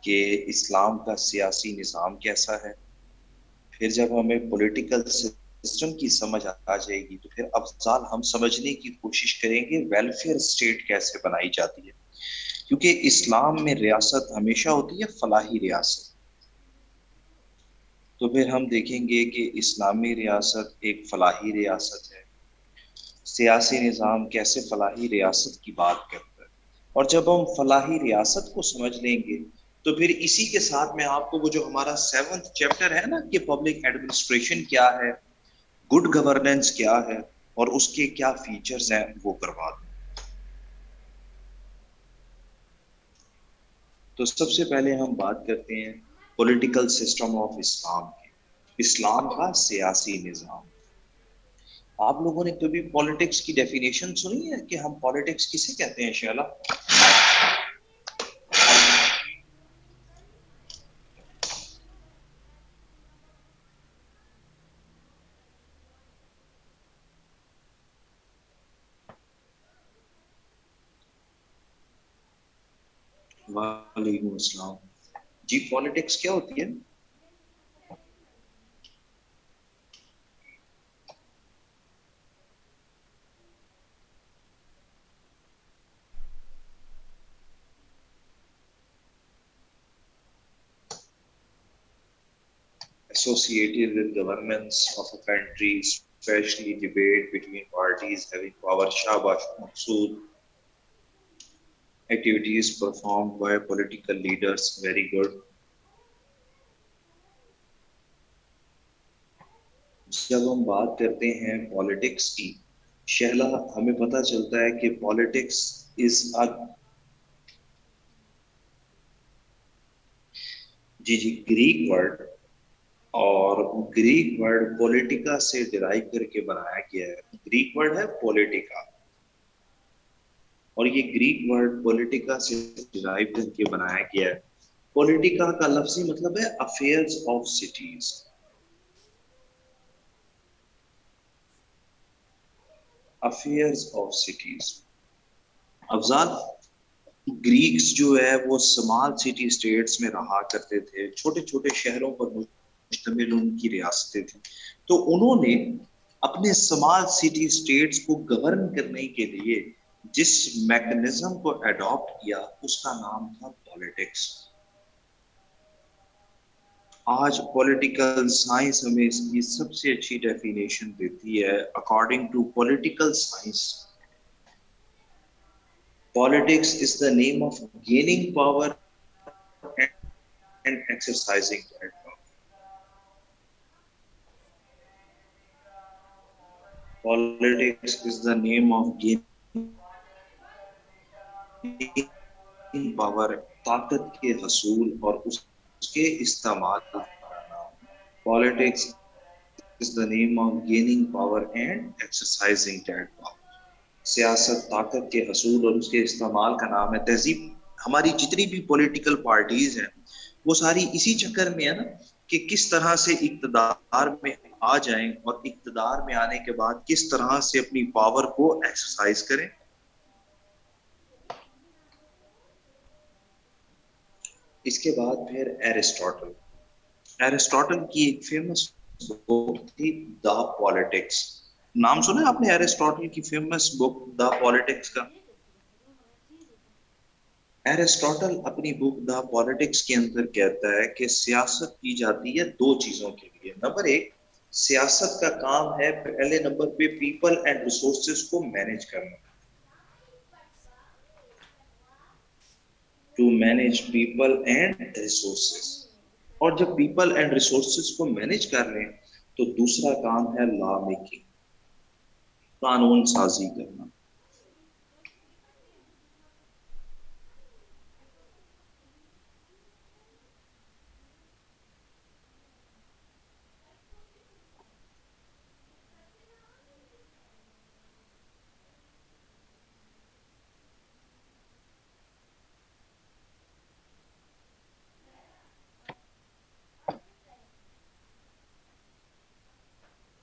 کہ اسلام کا سیاسی نظام کیسا ہے. پھر جب ہمیں پولیٹیکل سسٹم کی سمجھ آ جائے گی تو پھر افضال ہم سمجھنے کی کوشش کریں گے ویلفیئر اسٹیٹ کیسے بنائی جاتی ہے. کیونکہ اسلام میں ریاست ہمیشہ ہوتی ہے فلاحی ریاست. تو پھر ہم دیکھیں گے کہ اسلامی ریاست ایک فلاحی ریاست ہے. سیاسی نظام کیسے فلاحی ریاست کی بات کرتا ہے. اور جب ہم فلاحی ریاست کو سمجھ لیں گے تو پھر اسی کے ساتھ میں آپ کو وہ جو ہمارا 7واں چیپٹر ہے نا کہ پبلک ایڈمنسٹریشن کیا ہے، گڈ گورننس کیا ہے اور اس کے کیا فیچرز ہیں وہ کروا دوں. تو سب سے پہلے ہم بات کرتے ہیں پولیٹیکل سسٹم آف اسلام کی. اسلام کا سیاسی نظام. آپ لوگوں نے کبھی پالیٹکس کی ڈیفینیشن سنی ہے کہ ہم پالیٹکس کسے کہتے ہیں شیلا؟ وعلیکم السلام. جی پالیٹکس کیا ہوتی ہے؟ Associated with governance of a country, especially debate between parties having power. Shabash Maqsood. Activities performed by political leaders. Very good. جب ہم بات کرتے ہیں پالیٹکس کی شہلا ہمیں پتہ چلتا ہے کہ پالیٹکس از ا جی گریک ورڈ. اور گریک ورڈ پولیٹیکا سے ڈرائیو کر کے بنایا گیا ہے. گریک ورڈ ہے پولیٹیکا اور یہ گریک ورڈ پولیٹیکا سے ڈرائیو کر کے بنایا گیا ہے. پولیٹیکا کا لفظی مطلب ہے affairs of cities. Affairs of cities. افضال گریکس جو ہے وہ سمال سٹی اسٹیٹس میں رہا کرتے تھے. چھوٹے چھوٹے شہروں پر مشتمل ان کی ریاستیں تھیں. تو انہوں نے اپنے سمال سٹی اسٹیٹس کو گورن کرنے کے لیے جس میکنزم کو اڈاپٹ کیا اس کا نام تھا پالیٹکس. آج پولیٹیکل سائنس ہمیں اس کی سب سے اچھی ڈیفینیشن دیتی ہے. According to political science politics is the name of gaining power and exercising that power. Politics is the name of gaining power, طاقت کے حصول اور اس کے استعمال کا نام. Politics is the name of gaining power and exercising that power. سیاست طاقت کے حصول اور اس کے استعمال کا نام ہے. تہذیب ہماری جتنی بھی پولیٹیکل پارٹیز ہیں وہ ساری اسی چکر میں ہے نا کہ کس طرح سے اقتدار میں آ جائیں اور اقتدار میں آنے کے بعد کس طرح سے اپنی پاور کو ایکسرسائز کریں. اس کے بعد پھر ایرسٹوٹل کی ایک فیمس بک تھی دا پالیٹکس. نام سنا آپ نے ایرسٹوٹل کی فیمس بک دا پالیٹکس کا؟ ایرسٹوٹل اپنی بک دا پالیٹکس کے اندر کہتا ہے کہ سیاست کی جاتی ہے دو چیزوں کے لیے. نمبر ایک، سیاست کا کام ہے پہلے نمبر پہ پیپل اینڈ ریسورسز کو مینج کرنا. To manage people and resources. اور جب پیپل اینڈ ریسورسز کو مینج کر لیں تو دوسرا کام ہے لا میکنگ، قانون سازی کرنا.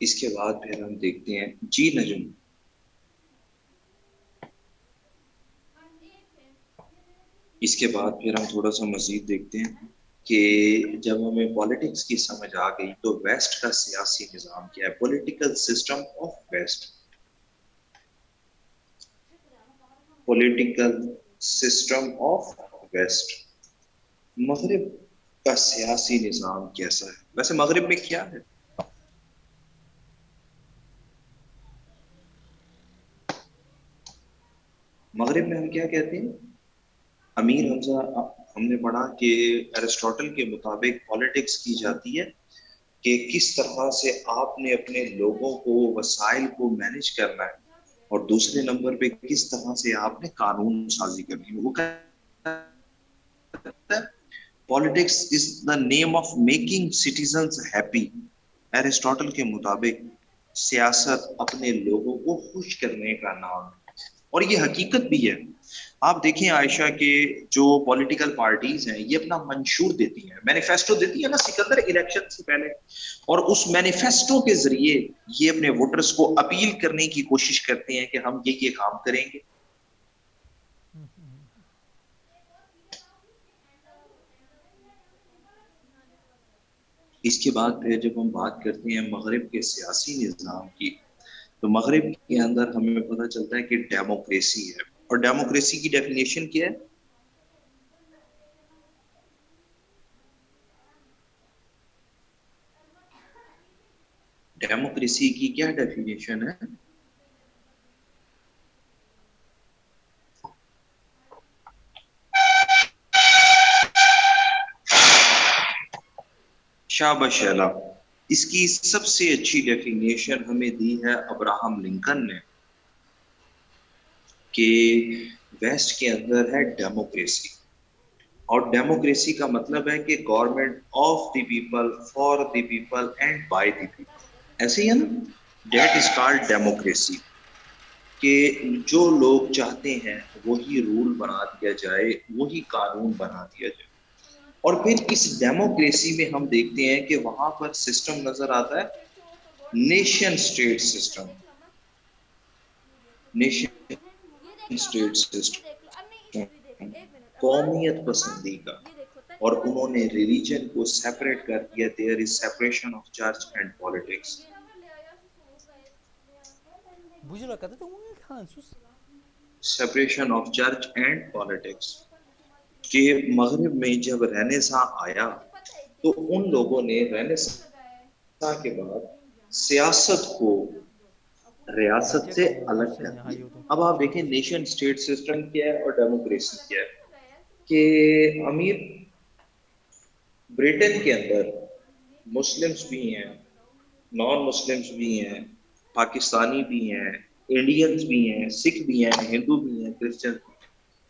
اس کے بعد پھر ہم دیکھتے ہیں جی نجم. اس کے بعد پھر ہم تھوڑا سا مزید دیکھتے ہیں کہ جب ہمیں پالیٹکس کی سمجھ آ گئی تو ویسٹ کا سیاسی نظام کیا ہے، political system of West, political system of West, مغرب کا سیاسی نظام کیسا ہے؟ ویسے مغرب میں کیا ہے؟ مغرب میں ہم کیا کہتے ہیں؟ امیر حمزہ، ہم نے پڑھا کہ ایرسٹوٹل کے مطابق پالیٹکس کی جاتی ہے کہ کس طرح سے آپ نے اپنے لوگوں کو، وسائل کو مینج کرنا ہے، اور دوسرے نمبر پہ کس طرح سے آپ نے قانون سازی کرنی ہے۔ وہ کہتا ہے politics is the name of making citizens happy, Aristotle کے مطابق سیاست اپنے لوگوں کو خوش کرنے کا نام ہے، اور یہ حقیقت بھی ہے۔ آپ دیکھیں عائشہ کے جو پولیٹیکل پارٹیز ہیں یہ اپنا منشور دیتی ہیں، مینیفیسٹو دیتی ہے نا سکندر الیکشن سے پہلے، اور اس مینیفیسٹو کے ذریعے یہ اپنے ووٹرز کو اپیل کرنے کی کوشش کرتے ہیں کہ ہم یہ کام کریں گے۔ اس کے بعد پھر جب ہم بات کرتے ہیں مغرب کے سیاسی نظام کی، تو مغرب کے اندر ہمیں پتہ چلتا ہے کہ ڈیموکریسی ہے، اور ڈیموکریسی کی ڈیفینیشن کیا ہے؟ ڈیموکریسی کی کیا ڈیفینیشن ہے؟ شاباش شیلا، اس کی سب سے اچھی ڈیفینیشن ہمیں دی ہے ابراہم لنکن نے، کہ ویسٹ کے اندر ہے ڈیموکریسی، اور ڈیموکریسی کا مطلب ہے کہ government of the people, for the people and by the people, ایسے ہی ہے نا؟ دیٹ از کالڈ ڈیموکریسی، کہ جو لوگ چاہتے ہیں وہی رول بنا دیا جائے، وہی قانون بنا دیا جائے۔ اور پھر اس ڈیموکریسی میں ہم دیکھتے ہیں کہ وہاں پر سسٹم نظر آتا ہے nation state system, nation state system, قومیت پسندی کا، اور انہوں نے ریلیجن کو سیپریٹ کر دیا، there is separation of church and politics, separation of church and politics, کہ مغرب میں جب رینیساں آیا تو ان لوگوں نے رینیساں کے بعد سیاست کو ریاست سے الگ کر دیا۔ اب آپ دیکھیں نیشن اسٹیٹ سسٹم کیا ہے اور ڈیموکریسی کیا ہے، کہ امیر برٹن کے اندر مسلمس بھی ہیں، نان مسلمس بھی ہیں، پاکستانی بھی ہیں، انڈینز بھی ہیں، سکھ بھی ہیں، ہندو بھی ہیں، کرسچن بھی ہیں،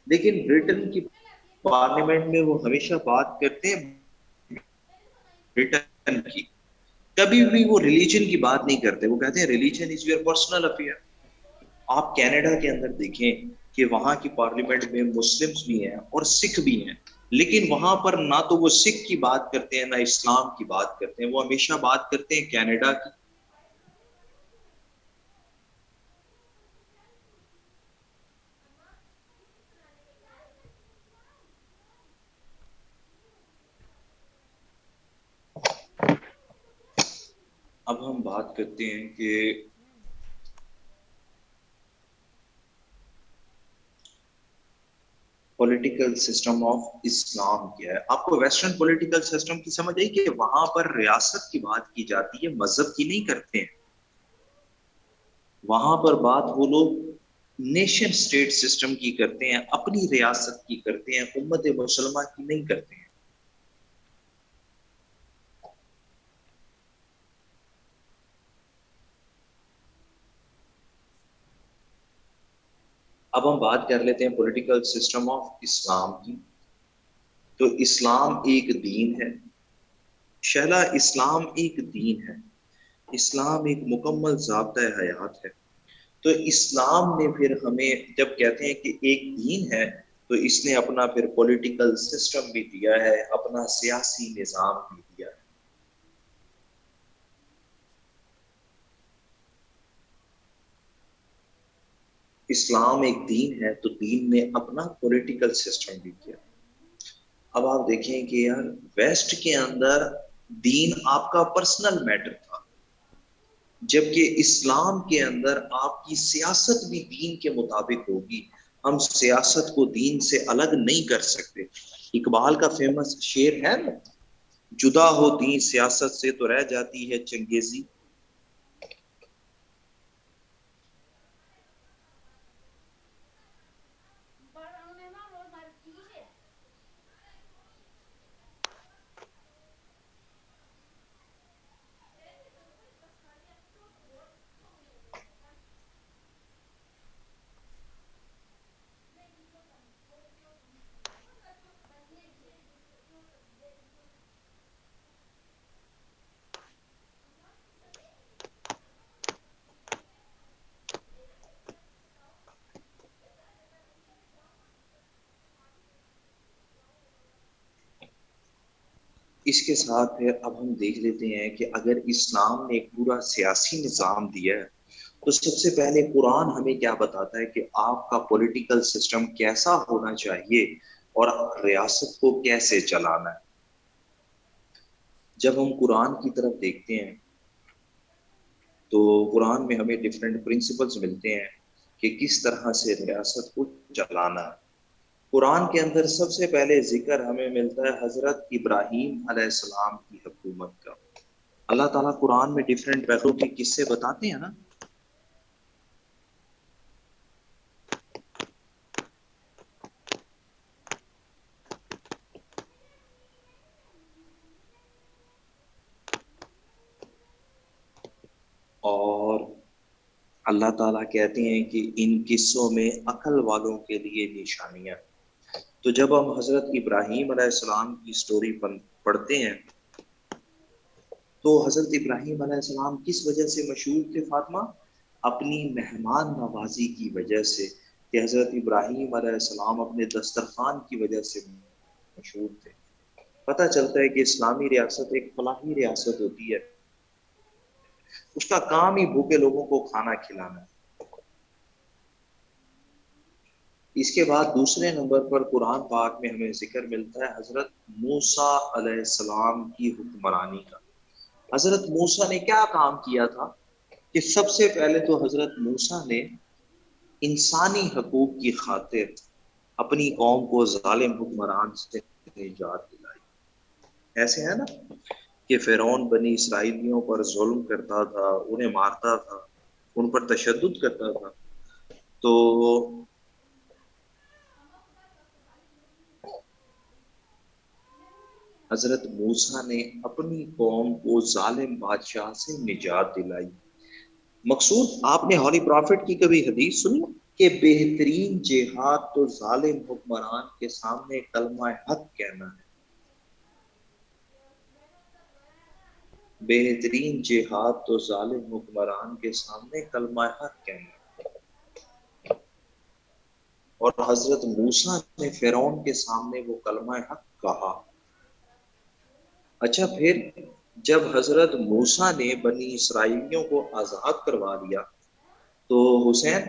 لیکن برٹن کی پارلیمنٹ میں وہ ہمیشہ بات کرتے ہیں برٹن کی، کبھی بھی وہ ریلیجن کی بات نہیں کرتے، وہ کہتے ہیں religion is your personal affair. آپ کینیڈا کے اندر دیکھیں کہ وہاں کی پارلیمنٹ میں مسلمس بھی ہیں اور سکھ بھی ہیں، لیکن وہاں پر نہ تو وہ سکھ کی بات کرتے ہیں نہ اسلام کی بات کرتے ہیں، وہ ہمیشہ بات کرتے ہیں کینیڈا کی۔ اب ہم بات کرتے ہیں کہ پولیٹیکل سسٹم آف اسلام کیا ہے۔ آپ کو ویسٹرن پولیٹیکل سسٹم کی سمجھ آئی کہ وہاں پر ریاست کی بات کی جاتی ہے، مذہب کی نہیں کرتے ہیں، وہاں پر بات وہ لوگ نیشن اسٹیٹ سسٹم کی کرتے ہیں، اپنی ریاست کی کرتے ہیں، امت مسلمہ کی نہیں کرتے ہیں۔ اب ہم بات کر لیتے ہیں پولیٹیکل سسٹم آف اسلام کی، تو اسلام ایک دین ہے شہلا، اسلام ایک دین ہے، اسلام ایک مکمل ضابطۂ حیات ہے۔ تو اسلام نے پھر ہمیں جب کہتے ہیں کہ ایک دین ہے، تو اس نے اپنا پھر پولیٹیکل سسٹم بھی دیا ہے، اپنا سیاسی نظام بھی دیا ہے۔ اسلام ایک دین ہے تو دین نے اپنا پولیٹیکل سسٹم بھی کیا. اب آپ دیکھیں کہ یار ویسٹ کے اندر دین آپ کا پرسنل میٹر تھا، جبکہ اسلام کے اندر آپ کی سیاست بھی دین کے مطابق ہوگی. ہم سیاست کو دین سے الگ نہیں کر سکتے. اقبال کا فیمس شعر ہے نا، جدا ہو دین سیاست سے تو رہ جاتی ہے چنگیزی. اس کے ساتھ پھر اب ہم دیکھ لیتے ہیں کہ اگر اسلام نے ایک پورا سیاسی نظام دیا ہے تو سب سے پہلے قرآن ہمیں کیا بتاتا ہے کہ آپ کا پولیٹیکل سسٹم کیسا ہونا چاہیے اور ریاست کو کیسے چلانا ہے. جب ہم قرآن کی طرف دیکھتے ہیں تو قرآن میں ہمیں ڈفرینٹ پرنسپلز ملتے ہیں کہ کس طرح سے ریاست کو چلانا ہے. قرآن کے اندر سب سے پہلے ذکر ہمیں ملتا ہے حضرت ابراہیم علیہ السلام کی حکومت کا. اللہ تعالیٰ قرآن میں ڈفرینٹ پہلو کے قصے بتاتے ہیں نا. اور اللہ تعالیٰ کہتے ہیں کہ ان قصوں میں عقل والوں کے لیے نشانیاں. تو جب ہم حضرت ابراہیم علیہ السلام کی سٹوری پڑھتے ہیں تو حضرت ابراہیم علیہ السلام کس وجہ سے مشہور تھے فاطمہ؟ اپنی مہمان نوازی کی وجہ سے، کہ حضرت ابراہیم علیہ السلام اپنے دسترخوان کی وجہ سے مشہور تھے. پتہ چلتا ہے کہ اسلامی ریاست ایک فلاحی ریاست ہوتی ہے، اس کا کام ہی بھوکے لوگوں کو کھانا کھلانا ہے. اس کے بعد دوسرے نمبر پر قرآن پاک میں ہمیں ذکر ملتا ہے حضرت موسیٰ علیہ السلام کی حکمرانی کا. حضرت موسیٰ نے کیا کام کیا تھا کہ سب سے پہلے تو حضرت موسیٰ نے انسانی حقوق کی خاطر اپنی قوم کو ظالم حکمران سے نجات دلائی. ایسے ہے نا کہ فرعون بنی اسرائیلیوں پر ظلم کرتا تھا، انہیں مارتا تھا، ان پر تشدد کرتا تھا. تو حضرت موسیٰ نے اپنی قوم کو ظالم بادشاہ سے نجات دلائی. مقصود آپ نے ہولی پرافٹ کی کبھی حدیث سنی کہ بہترین جہاد تو ظالم حکمران کے سامنے کلمہ حق کہنا ہے. بہترین جہاد تو ظالم حکمران کے سامنے کلمہ حق کہنا ہے. اور حضرت موسیٰ نے فرعون کے سامنے وہ کلمہ حق کہا. اچھا پھر جب حضرت موسیٰ نے بنی اسرائیلیوں کو آزاد کروا دیا تو حسین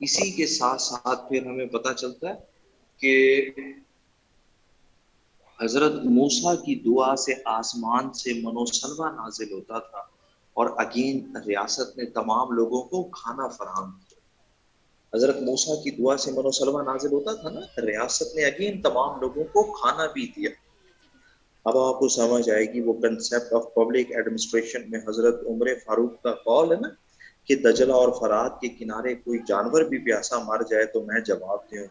اسی کے ساتھ ساتھ پھر ہمیں پتہ چلتا ہے کہ حضرت موسیٰ کی دعا سے آسمان سے منو سلوہ نازل ہوتا تھا اور اگین ریاست نے تمام لوگوں کو کھانا فراہم کیا. حضرت موسیٰ کی دعا سے منو سلوہ نازل ہوتا تھا نا، ریاست نے اگین تمام لوگوں کو کھانا بھی دیا. اب آپ کو سمجھ آئے گی وہ کنسپٹ آف پبلک ایڈمنسٹریشن میں حضرت عمر فاروق کا قول ہے نا کہ دجلہ اور فرات کے کنارے کوئی جانور بھی پیاسا مر جائے تو میں جواب دوں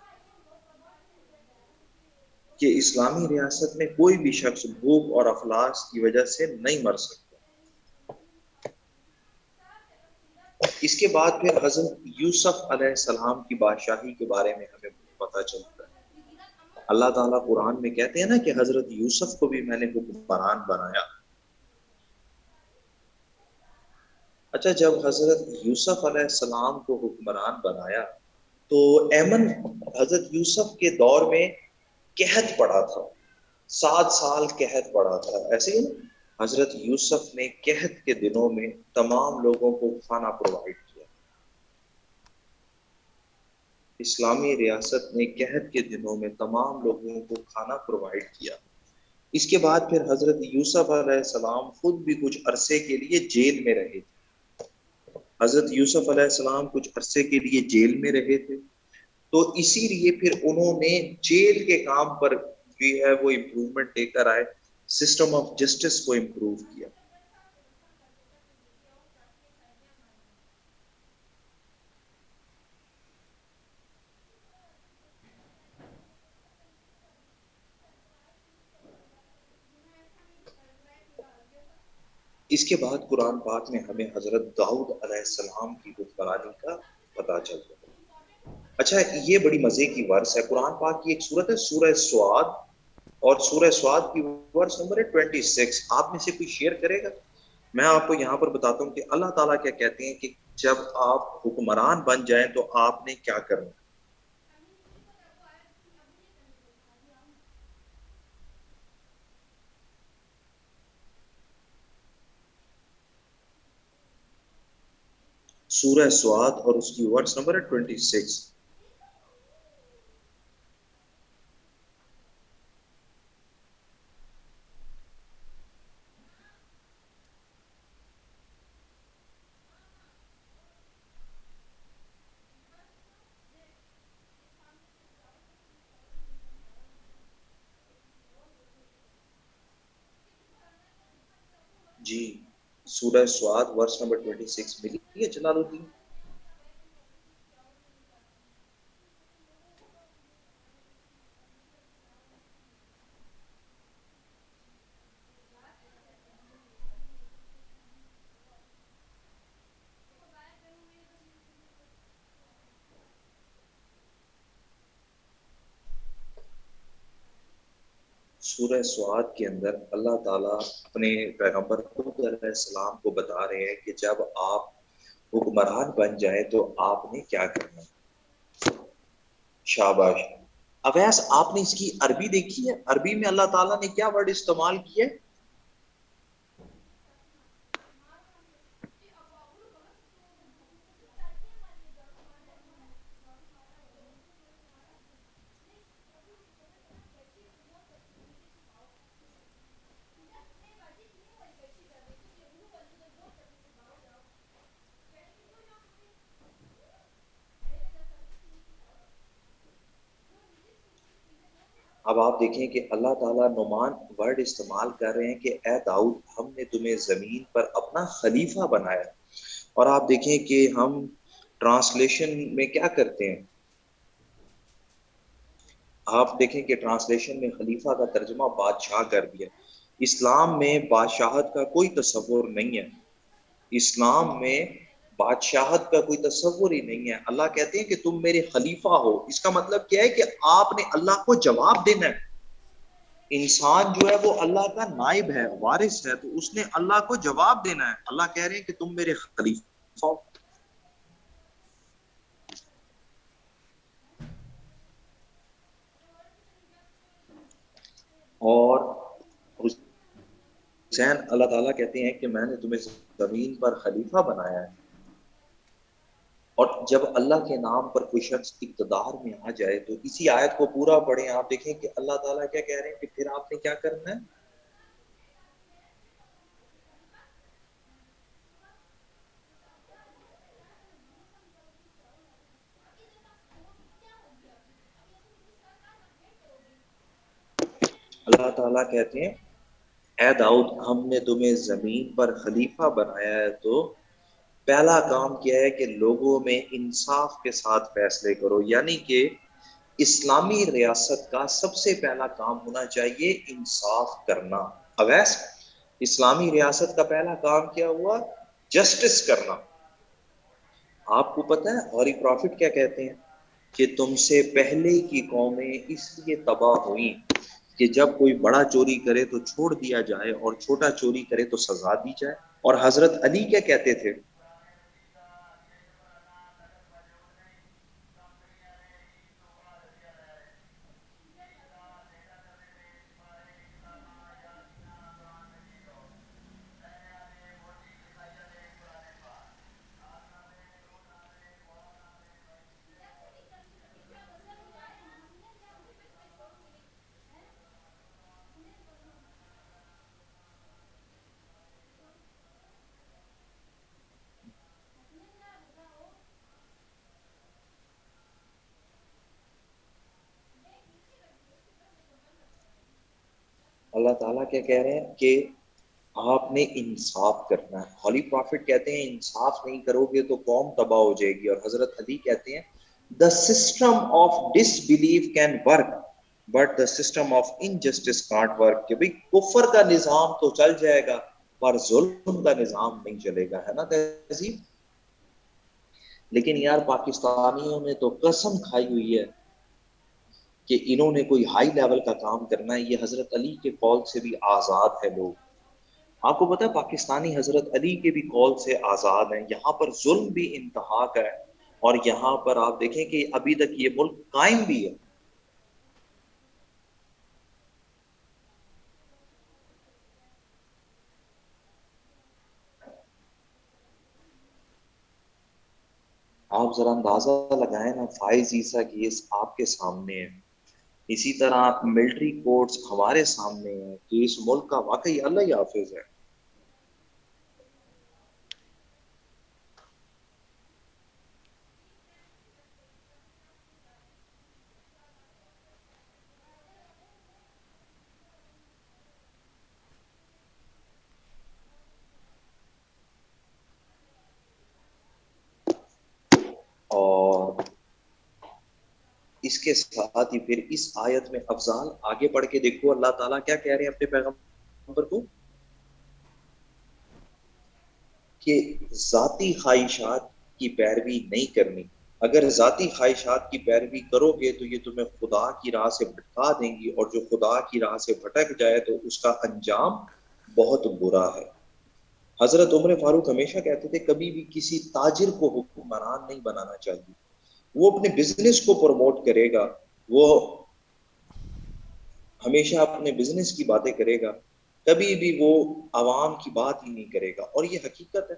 کہ اسلامی ریاست میں کوئی بھی شخص بھوک اور افلاس کی وجہ سے نہیں مر سکتا. اس کے بعد پھر حضرت یوسف علیہ السلام کی بادشاہی کے بارے میں ہمیں پتہ چلتا ہے. اللہ تعالیٰ قرآن میں کہتے ہیں نا کہ حضرت یوسف کو بھی میں نے حکمران بنایا. اچھا جب حضرت یوسف علیہ السلام کو حکمران بنایا تو ایمن حضرت یوسف کے دور میں قحط پڑا تھا، 7 سال قحط پڑا تھا. ایسے ہی حضرت یوسف نے قحط کے دنوں میں تمام لوگوں کو کھانا پرووائڈ کیا. اسلامی ریاست نے قحط کے دنوں میں تمام لوگوں کو کھانا پرووائڈ کیا. اس کے بعد پھر حضرت یوسف علیہ السلام خود بھی کچھ عرصے کے لیے جیل میں رہے تھے. حضرت یوسف علیہ السلام کچھ عرصے کے لیے جیل میں رہے تھے. تو اسی لیے پھر انہوں نے جیل کے کام پر جو ہے وہ امپروومنٹ لے کر آئے, سسٹم آف جسٹس کو امپروو کیا. اس کے بعد قرآن پاک میں ہمیں حضرت داؤد علیہ السلام کی حکمرانی کا پتہ چلتا ہے. اچھا, یہ بڑی مزے کی ورس ہے. قرآن پاک کی ایک سورت ہے سورہ سواد, اور سورہ سواد کی ورس نمبر ہے 26. آپ میں سے کوئی شیئر کرے گا؟ میں آپ کو یہاں پر بتاتا ہوں کہ اللہ تعالیٰ کیا کہتے ہیں کہ جب آپ حکمران بن جائیں تو آپ نے کیا کرنا. سورہ سواد اور اس کی ورس نمبر ہے 26. جی, سورہ سواد ورس نمبر 26 ملی ہے جلال الدین. سورہ سواد کے اندر اللہ تعالیٰ اپنے پیغمبر علیہ السلام کو بتا رہے ہیں کہ جب آپ حکمران بن جائیں تو آپ نے کیا کرنا. شاباش. اویس, آپ نے اس کی عربی دیکھی ہے؟ عربی میں اللہ تعالیٰ نے کیا ورڈ استعمال کیے؟ اب آپ دیکھیں کہ اللہ تعالیٰ نعمان ورڈ استعمال کر رہے ہیں کہ اے داؤد, ہم نے تمہیں زمین پر اپنا خلیفہ بنایا. اور آپ دیکھیں کہ ہم ٹرانسلیشن میں کیا کرتے ہیں, آپ دیکھیں کہ ٹرانسلیشن میں خلیفہ کا ترجمہ بادشاہ کر دیا. اسلام میں بادشاہت کا کوئی تصور نہیں ہے. اسلام میں بادشاہت کا کوئی تصور ہی نہیں ہے. اللہ کہتے ہیں کہ تم میرے خلیفہ ہو. اس کا مطلب کیا ہے کہ آپ نے اللہ کو جواب دینا ہے. انسان جو ہے وہ اللہ کا نائب ہے, وارث ہے, تو اس نے اللہ کو جواب دینا ہے. اللہ کہہ رہے ہیں کہ تم میرے خلیفہ ہو. اور حسین, اللہ تعالیٰ کہتے ہیں کہ میں نے تمہیں زمین پر خلیفہ بنایا ہے. اور جب اللہ کے نام پر کوئی شخص اقتدار میں آ جائے تو اسی آیت کو پورا پڑھیں, آپ دیکھیں کہ اللہ تعالیٰ کیا کہہ رہے ہیں کہ پھر آپ نے کیا کرنا ہے. اللہ تعالیٰ کہتے ہیں اے داؤد, ہم نے تمہیں زمین پر خلیفہ بنایا ہے تو پہلا کام کیا ہے کہ لوگوں میں انصاف کے ساتھ فیصلے کرو. یعنی کہ اسلامی ریاست کا سب سے پہلا کام ہونا چاہیے انصاف کرنا. اویس, اسلامی ریاست کا پہلا کام کیا ہوا؟ جسٹس کرنا. آپ کو پتہ ہے ہوری پرافٹ کیا کہتے ہیں کہ تم سے پہلے کی قومیں اس لیے تباہ ہوئیں کہ جب کوئی بڑا چوری کرے تو چھوڑ دیا جائے اور چھوٹا چوری کرے تو سزا دی جائے. اور حضرت علی کیا کہتے تھے؟ اللہ تعالیٰ کیا کہہ رہے ہیں کہ آپ نے انصاف کرنا ہے. ہولی پرافٹ کہتے ہیں انصاف نہیں کرو گے تو قوم تباہ ہو جائے گی. اور حضرت علی کہتے ہیں the system of disbelief can work but the system of injustice can't work. کہ بھئی کفر کا نظام تو چل جائے گا پر ظلم کا نظام نہیں چلے گا, ہے نا تہذیب. لیکن یار پاکستانیوں نے تو قسم کھائی ہوئی ہے کہ انہوں نے کوئی ہائی لیول کا کام کرنا ہے. یہ حضرت علی کے قول سے بھی آزاد ہے لوگ. آپ کو پتا ہے پاکستانی حضرت علی کے بھی قول سے آزاد ہیں. یہاں پر ظلم بھی انتہا کا ہے اور یہاں پر آپ دیکھیں کہ ابھی تک یہ ملک قائم بھی ہے. آپ ذرا اندازہ لگائیں نا, فائز عیسیٰ کیس آپ کے سامنے ہے, اسی طرح ملٹری کورٹس ہمارے سامنے ہیں, کہ اس ملک کا واقعی اللہ ہی حافظ ہے. اور اس کے ساتھ ہی پھر اس آیت میں افضال آگے پڑھ کے دیکھو اللہ تعالیٰ کیا کہہ رہے ہیں اپنے پیغمبر کو, کہ ذاتی خواہشات کی پیروی نہیں کرنی. اگر ذاتی خواہشات کی پیروی کرو گے تو یہ تمہیں خدا کی راہ سے بھٹکا دیں گی, اور جو خدا کی راہ سے بھٹک جائے تو اس کا انجام بہت برا ہے. حضرت عمر فاروق ہمیشہ کہتے تھے کبھی بھی کسی تاجر کو حکمران نہیں بنانا چاہیے. وہ اپنے بزنس کو پروموٹ کرے گا, وہ ہمیشہ اپنے بزنس کی باتیں کرے گا, کبھی بھی وہ عوام کی بات ہی نہیں کرے گا. اور یہ حقیقت ہے.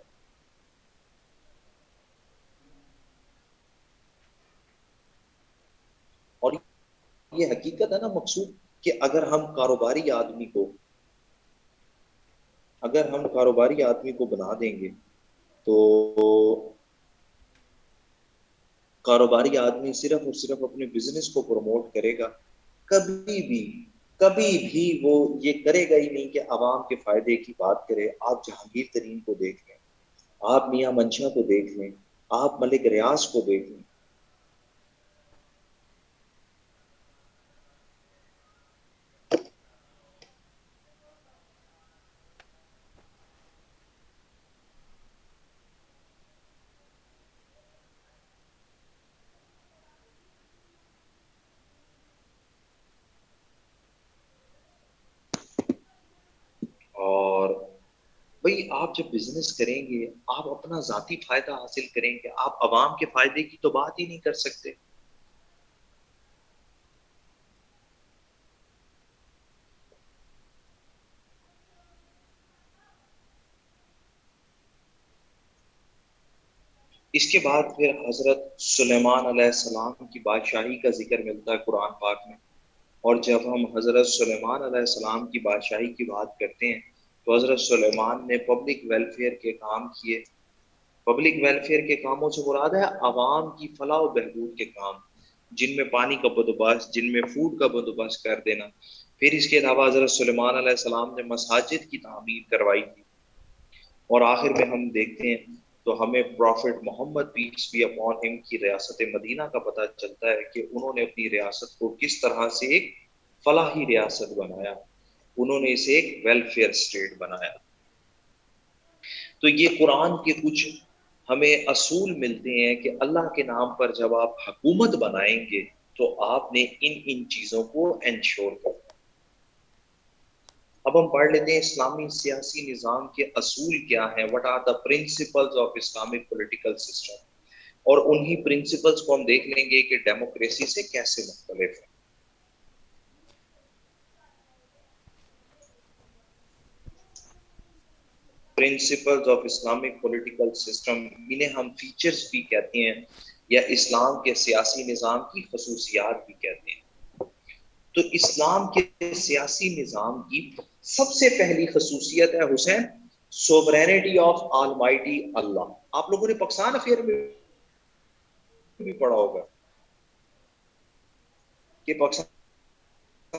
اور یہ حقیقت ہے نا مقصود, کہ اگر ہم کاروباری آدمی کو بنا دیں گے تو کاروباری آدمی صرف اور صرف اپنے بزنس کو پروموٹ کرے گا. کبھی بھی کبھی بھی وہ یہ کرے گا ہی نہیں کہ عوام کے فائدے کی بات کرے. آپ جہانگیر ترین کو دیکھ لیں, آپ میاں منشا کو دیکھ لیں, آپ ملک ریاض کو دیکھ لیں. اور بھئی آپ جب بزنس کریں گے آپ اپنا ذاتی فائدہ حاصل کریں گے, آپ عوام کے فائدے کی تو بات ہی نہیں کر سکتے. اس کے بعد پھر حضرت سلیمان علیہ السلام کی بادشاہی کا ذکر ملتا ہے قرآن پاک میں. اور جب ہم حضرت سلیمان علیہ السلام کی بادشاہی کی بات کرتے ہیں تو حضرت سلیمان نے پبلک ویلفیئر کے کام کیے. پبلک ویلفیئر کے کاموں سے مراد ہے عوام کی فلاح و بہبود کے کام, جن میں پانی کا بندوبست, جن میں فوڈ کا بندوبست کر دینا. پھر اس کے علاوہ حضرت سلیمان علیہ السلام نے مساجد کی تعمیر کروائی تھی. اور آخر میں ہم دیکھتے ہیں تو ہمیں پروفٹ محمد پیس بھی اپون ہم کی ریاست مدینہ کا پتہ چلتا ہے کہ انہوں نے اپنی ریاست کو کس طرح سے ایک فلاحی ریاست بنایا, انہوں نے اسے ایک ویلفیئر اسٹیٹ بنایا. تو یہ قرآن کے کچھ ہمیں اصول ملتے ہیں کہ اللہ کے نام پر جب آپ حکومت بنائیں گے تو آپ نے ان چیزوں کو انشور کرنا. اب ہم پڑھ لیتے ہیں اسلامی سیاسی نظام کے اصول کیا ہیں, what are the principles of Islamic political system. اور انہی پرنسپلز کو ہم دیکھ لیں گے کہ ڈیموکریسی سے کیسے مختلف ہے. Principles of Islamic political system, انہیں ہم فیچرز بھی کہتے ہیں یا اسلام کے سیاسی نظام کی خصوصیات بھی کہتے ہیں. تو اسلام کے سیاسی نظام کی سب سے پہلی خصوصیت ہے حسین سوورینٹی آف آل مائٹی اللہ. آپ لوگوں نے پاکستان افیئر میں بھی پڑھا ہوگا کہ پاکستان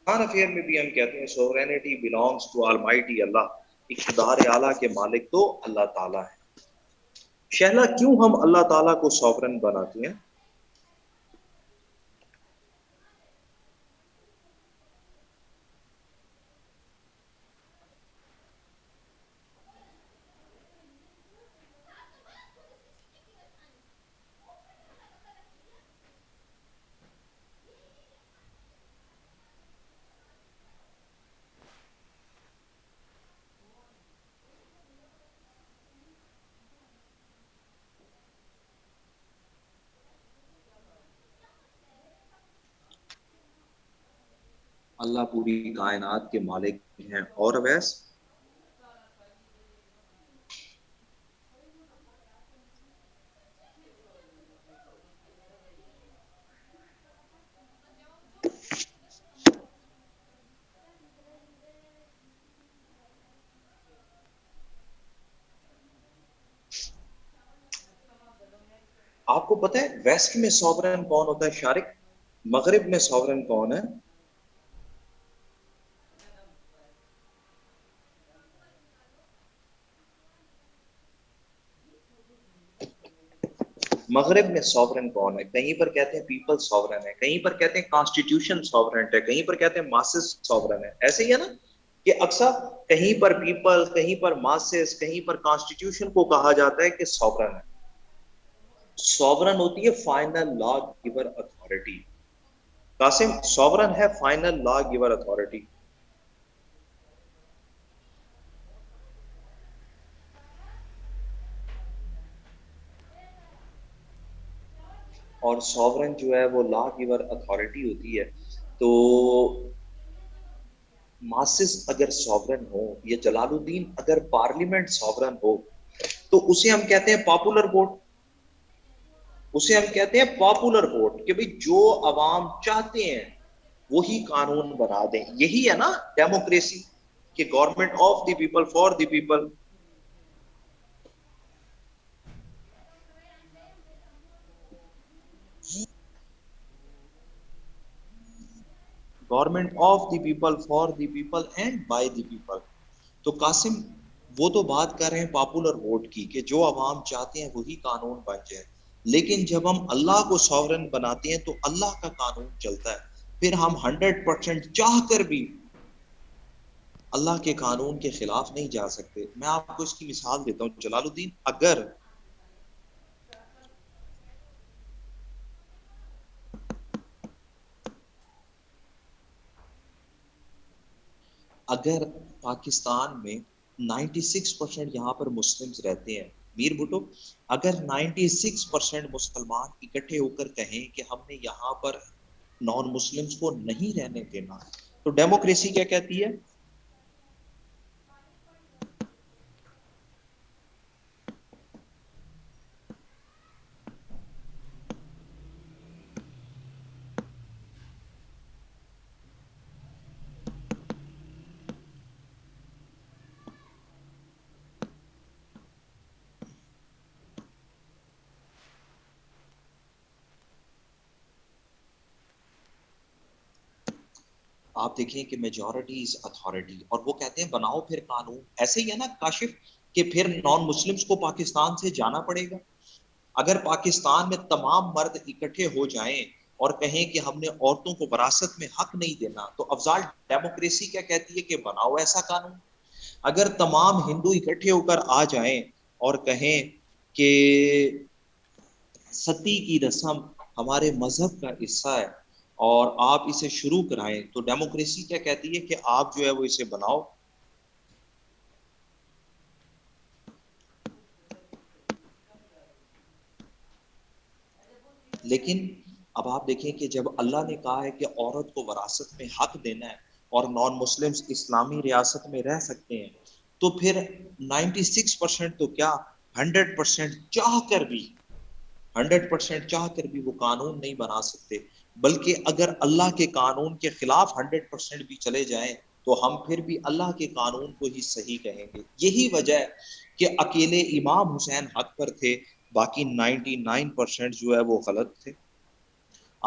افیئر میں بھی ہم کہتے ہیں سوورینٹی بلانگس ٹو آلمائٹی اللہ، اقتدار اعلیٰ کے مالک تو اللہ تعالیٰ ہے۔ شہلا کیوں ہم اللہ تعالیٰ کو سوورن بناتے ہیں؟ اللہ پوری کائنات کے مالک ہیں، اور اویس آپ کو پتہ ہے ویسٹ میں سوورن کون ہوتا ہے شارک؟ مغرب میں سوورن کون ہے؟ مغرب میں سوورن کون ہے؟ کہیں پر کہتے ہیں پیپل سوورن ہے، کہیں پر کہتے ہیں کانسٹیٹیوشن سوورن ہے، کہیں پر کہتے ہیں ماسز سوورن ہے، ایسے ہی ہے نا کہ اکثر کہیں پر پیپل، کہیں پر ماسز، کہیں پر کانسٹیٹیوشن کو کہا جاتا ہے کہ سوورن ہے۔ سوورن ہوتی ہے فائنل لا گیور اتھارٹی۔ قاسم، سوورن ہے فائنل لا گیور اتھارٹی۔ اور سوورن جو ہے وہ لا گیور اتھارٹی ہوتی ہے۔ تو ماسز اگر سوورن ہو، یا جلال الدین اگر پارلیمنٹ سوورن ہو، تو اسے ہم کہتے ہیں پاپولر ووٹ۔ اسے ہم کہتے ہیں پاپولر ووٹ، کہ بھئی جو عوام چاہتے ہیں وہی قانون بنا دیں۔ یہی ہے نا ڈیموکریسی، کہ government of the people for the people. Government of the people for the people and by the people. تو قاسم، وہ تو بات کر رہے ہیں پاپولر ووٹ کی، کہ جو عوام چاہتے ہیں وہی قانون بن جائے، لیکن جب ہم اللہ کو سوورن بناتے ہیں تو اللہ کا قانون چلتا ہے۔ پھر ہم 100% چاہ کر بھی اللہ کے قانون کے خلاف نہیں جا سکتے۔ میں آپ کو اس کی مثال دیتا ہوں جلال الدین، اگر پاکستان میں 96% یہاں پر مسلمز رہتے ہیں، میر بھٹو، اگر 96% مسلمان اکٹھے ہو کر کہیں کہ ہم نے یہاں پر نان مسلمز کو نہیں رہنے دینا، تو ڈیموکریسی کیا کہتی ہے؟ آپ دیکھیں کہ میجورٹی از اتھارٹی، اور وہ کہتے ہیں بناؤ پھر قانون۔ ایسے ہی ہے نا کاشف، کہ پھر نان مسلمز کو پاکستان سے جانا پڑے گا۔ اگر پاکستان میں تمام مرد اکٹھے ہو جائیں اور کہیں کہ ہم نے عورتوں کو وراثت میں حق نہیں دینا، تو افضال ڈیموکریسی کیا کہتی ہے؟ کہ بناؤ ایسا قانون۔ اگر تمام ہندو اکٹھے ہو کر آ جائیں اور کہیں کہ ستی کی رسم ہمارے مذہب کا حصہ ہے اور آپ اسے شروع کرائیں، تو ڈیموکریسی کیا کہتی ہے؟ کہ آپ جو ہے وہ اسے بناؤ۔ لیکن اب آپ دیکھیں کہ جب اللہ نے کہا ہے کہ عورت کو وراثت میں حق دینا ہے اور نان مسلمز اسلامی ریاست میں رہ سکتے ہیں، تو پھر 96% تو کیا، 100% چاہ کر بھی، 100% چاہ کر بھی وہ قانون نہیں بنا سکتے۔ بلکہ اگر اللہ کے قانون کے خلاف 100% بھی چلے جائیں تو ہم پھر بھی اللہ کے قانون کو ہی صحیح کہیں گے۔ یہی وجہ ہے کہ اکیلے امام حسین حق پر تھے، باقی 99% جو ہے وہ غلط تھے۔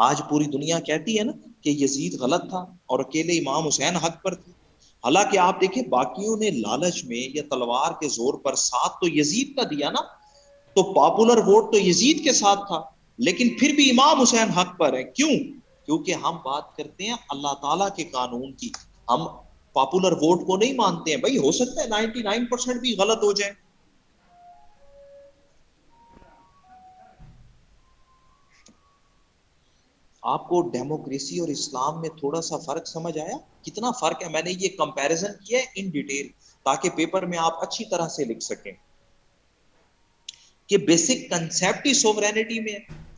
آج پوری دنیا کہتی ہے نا کہ یزید غلط تھا اور اکیلے امام حسین حق پر تھے، حالانکہ آپ دیکھیں باقیوں نے لالچ میں یا تلوار کے زور پر ساتھ تو یزید کا دیا نا، تو پاپولر ووٹ تو یزید کے ساتھ تھا، لیکن پھر بھی امام حسین حق پر ہے، کیوں؟ کیونکہ ہم بات کرتے ہیں اللہ تعالیٰ کے قانون کی، ہم پاپولر ووٹ کو نہیں مانتے ہیں۔ بھائی ہو سکتا ہے 99% بھی غلط ہو جائے۔ آپ کو ڈیموکریسی اور اسلام میں تھوڑا سا فرق سمجھ آیا؟ کتنا فرق ہے؟ میں نے یہ کمپیریزن کیا ہے ان ڈیٹیل تاکہ پیپر میں آپ اچھی طرح سے لکھ سکیں کہ بیسک کنسیپٹ ہی سوورینٹی میں ہے۔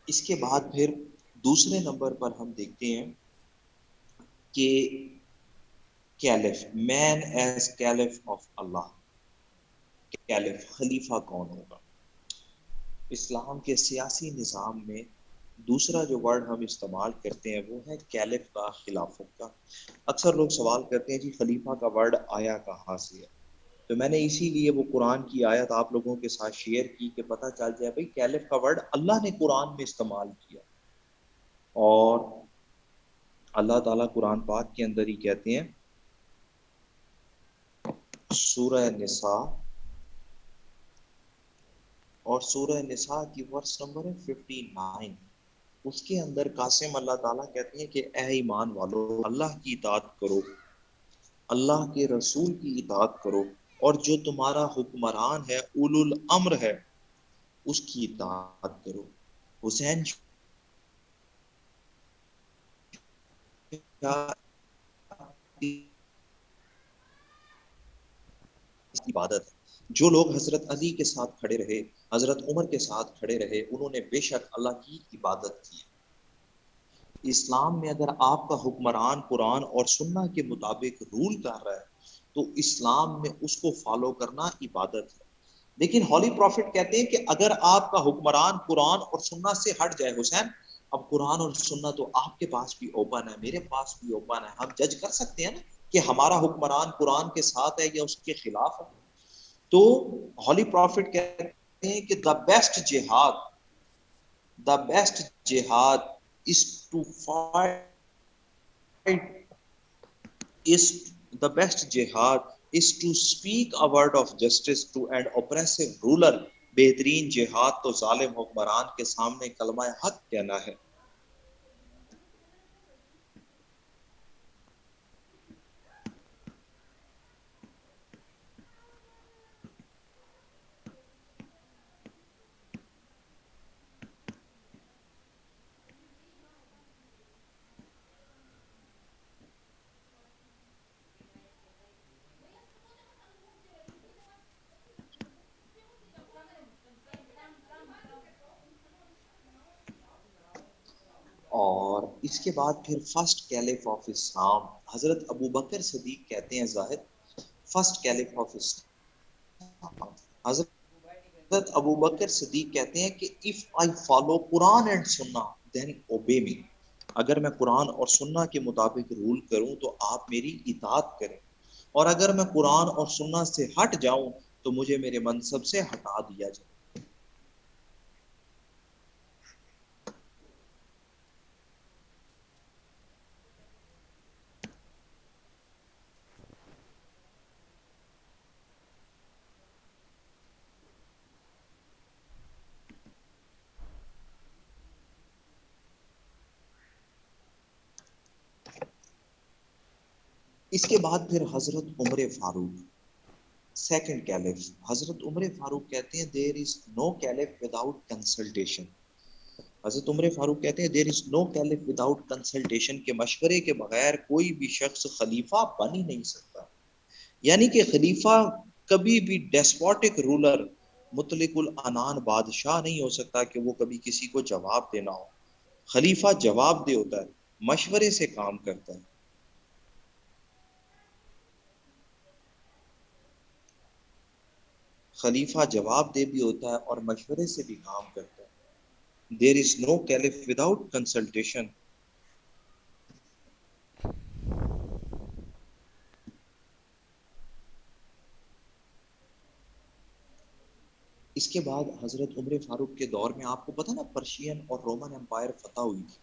اس کے بعد پھر دوسرے نمبر پر ہم دیکھتے ہیں کہ caliph, man as caliph of Allah, caliph خلیفہ کون ہوگا؟ اسلام کے سیاسی نظام میں دوسرا جو ورڈ ہم استعمال کرتے ہیں وہ ہے کیلف کا، خلافت کا۔ اکثر لوگ سوال کرتے ہیں جی خلیفہ کا ورڈ آیا کہاں سے ہے؟ تو میں نے اسی لیے وہ قرآن کی آیت آپ لوگوں کے ساتھ شیئر کی کہ پتہ چل جائے بھائی کیلف کا ورڈ اللہ نے قرآن میں استعمال کیا، اور اللہ تعالیٰ قرآن پاک کے اندر ہی کہتے ہیں سورہ نساء، اور سورہ نساء کی ورس نمبر ہے 59، اس کے اندر قاسم اللہ تعالیٰ کہتے ہیں کہ اے ایمان والو اللہ کی اطاعت کرو، اللہ کے رسول کی اطاعت کرو، اور جو تمہارا حکمران ہے اولو الامر ہے اس کی اطاعت کرو۔ حسین شاہ عبادت ہے۔ جو لوگ حضرت علی کے ساتھ کھڑے رہے، حضرت عمر کے ساتھ کھڑے رہے، انہوں نے بے شک اللہ کی عبادت کی۔ اسلام میں اگر آپ کا حکمران قرآن اور سنہ کے مطابق رول کر رہا ہے تو اسلام میں اس کو فالو کرنا عبادت ہے۔ لیکن ہولی پروفٹ کہتے ہیں کہ اگر آپ کا حکمران قرآن اور سنہ سے ہٹ جائے، حسین اب قرآن اور سنہ تو آپ کے پاس بھی اوپن ہے، میرے پاس بھی اوپن ہے، ہم جج کر سکتے ہیں نا کہ ہمارا حکمران قرآن کے ساتھ ہے یا اس کے خلاف ہے۔ تو ہولی پروفٹ کہتے ہیں کہ دا بیسٹ جہاد is to fight is the best jihad is to speak a word of justice to an oppressive ruler۔ بہترین جہاد تو ظالم حکمران کے سامنے کلمہ حق کہنا ہے۔ اور اس کے بعد پھر فرسٹ کیلف آف اسلام حضرت ابو بکر صدیق کہتے ہیں، زاہد فرسٹ کیلف آف اسلام حضرت ابو بکر صدیق کہتے ہیں کہ if I follow Quran and سنہ then obey me، اگر میں قرآن اور سنہ کے مطابق رول کروں تو آپ میری اطاعت کریں، اور اگر میں قرآن اور سنہ سے ہٹ جاؤں تو مجھے میرے منصب سے ہٹا دیا جائے۔ اس کے بعد پھر حضرت عمر فاروق سیکنڈ کیلف۔ حضرت عمر فاروق کہتے ہیں دیر از نو کیلف وداؤٹ کنسلٹیشن۔ حضرت عمر فاروق کہتے ہیں دیر از نو کیلف وداؤٹ کنسلٹیشن، کے مشورے کے بغیر کوئی بھی شخص خلیفہ بن ہی نہیں سکتا۔ یعنی کہ خلیفہ کبھی بھی ڈیسپوٹک رولر، مطلق العنان بادشاہ نہیں ہو سکتا کہ وہ کبھی کسی کو جواب دینا ہو۔ خلیفہ جواب دہ ہوتا ہے، مشورے سے کام کرتا ہے۔ خلیفہ جواب دہ بھی ہوتا ہے اور مشورے سے بھی کام کرتا ہے. دیر از نو کیلف وداؤٹ کنسلٹیشن. اس کے بعد حضرت عمر فاروق کے دور میں آپ کو پتا نا پرشین اور رومن امپائر فتح ہوئی تھی.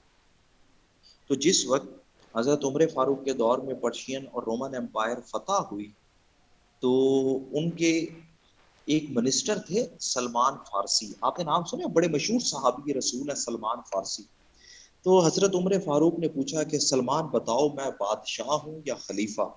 تو جس وقت حضرت عمر فاروق کے دور میں پرشین اور رومن امپائر فتح ہوئی تو ان کے ایک منسٹر تھے سلمان فارسی. آپ نے نام سنا؟ بڑے مشہور صحابی رسول ہیں سلمان فارسی. تو حضرت عمر فاروق نے پوچھا کہ سلمان بتاؤ میں بادشاہ ہوں یا خلیفہ؟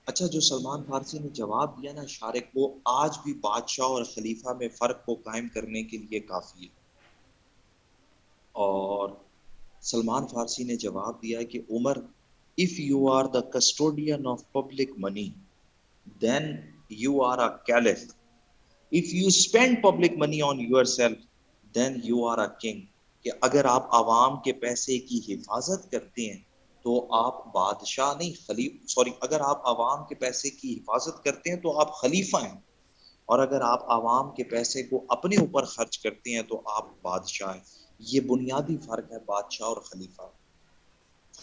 اچھا، جو سلمان فارسی نے جواب دیا نا شارق، وہ آج بھی بادشاہ اور خلیفہ میں فرق کو قائم کرنے کے لیے کافی ہے. اور سلمان فارسی نے جواب دیا کہ عمر، if you are the custodian of public money then you are a caliph. if you spend public money on yourself then you are a king. کہ اگر آپ عوام کے پیسے کی حفاظت کرتے ہیں تو آپ بادشاہ نہیں خلیفہ، سوری، اگر آپ عوام کے پیسے کی حفاظت کرتے ہیں تو آپ خلیفہ ہیں، اور اگر آپ عوام کے پیسے کو اپنے اوپر خرچ کرتے ہیں تو آپ بادشاہ ہیں. یہ بنیادی فرق ہے بادشاہ اور خلیفہ.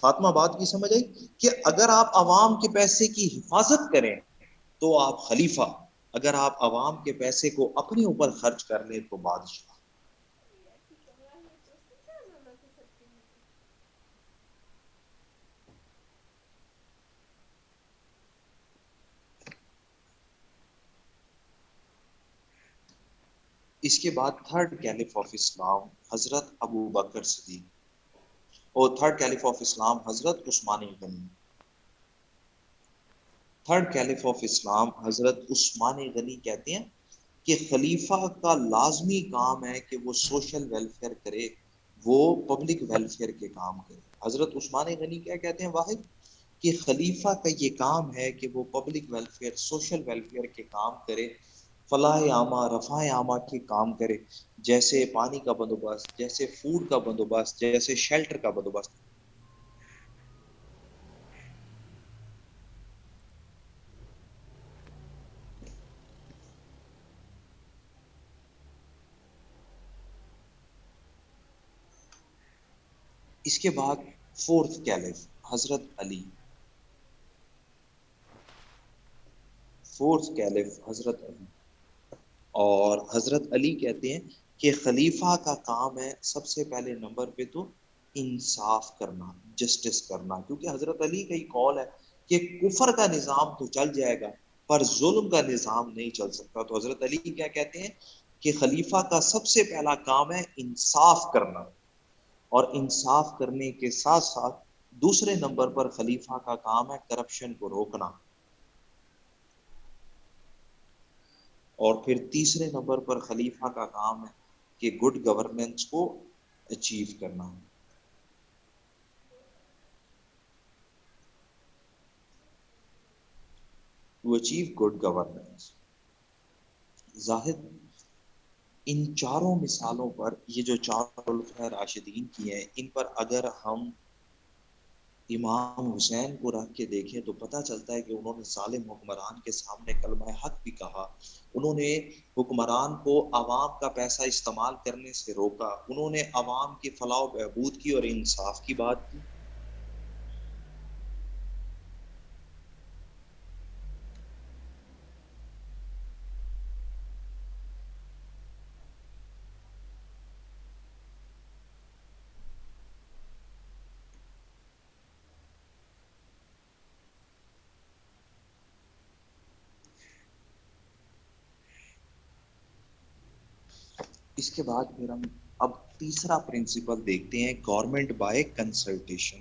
فاطمہ بات کی سمجھ آئی کہ اگر آپ عوام کے پیسے کی حفاظت کریں تو آپ خلیفہ، اگر آپ عوام کے پیسے کو اپنے اوپر خرچ کر لیں تو بادشاہ. اس کے بعد تھرڈ کیلف آف اسلام حضرت ابو بکر صدیق، اور تھرڈ کیلف آف اسلام حضرت عثمان غنی. تھرڈ کیلف آف اسلام حضرت عثمان غنی کہتے ہیں کہ خلیفہ کا لازمی کام ہے کہ وہ سوشل ویلفیئر کرے، وہ پبلک ویلفیئر کے کام کرے. حضرت عثمان غنی کیا کہتے ہیں واحد کہ خلیفہ کا یہ کام ہے کہ وہ پبلک ویلفیئر، سوشل ویلفیئر کے کام کرے، فلاح عامہ، رفاہ عامہ کے کام کرے، جیسے پانی کا بندوبست، جیسے فوڈ کا بندوبست، جیسے شیلٹر کا بندوبست. اس کے بعد فورتھ کیلف حضرت علی. فورتھ کیلف حضرت علی، اور حضرت علی کہتے ہیں کہ خلیفہ کا کام ہے سب سے پہلے نمبر پہ تو انصاف کرنا، جسٹس کرنا، کیونکہ حضرت علی کا ہی قول ہے کہ کفر کا نظام تو چل جائے گا پر ظلم کا نظام نہیں چل سکتا. تو حضرت علی کیا کہتے ہیں کہ خلیفہ کا سب سے پہلا کام ہے انصاف کرنا، اور انصاف کرنے کے ساتھ ساتھ دوسرے نمبر پر خلیفہ کا کام ہے کرپشن کو روکنا، اور پھر تیسرے نمبر پر خلیفہ کا کام ہے کہ گڈ گورننس کو اچیو کرنا. To achieve good governance. Zahid, ان چاروں مثالوں پر، یہ جو چار خلفائے راشدین کی ہیں، ان پر اگر ہم امام حسین کو رکھ کے دیکھیں تو پتہ چلتا ہے کہ انہوں نے ظالم حکمران کے سامنے کلمہ حق بھی کہا، انہوں نے حکمران کو عوام کا پیسہ استعمال کرنے سے روکا، انہوں نے عوام کی فلاح و بہبود کی اور انصاف کی بات کی. اس کے بعد پھر ہم اب تیسرا پرنسپل دیکھتے ہیں، گورنمنٹ بائی کنسلٹیشن.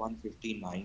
159।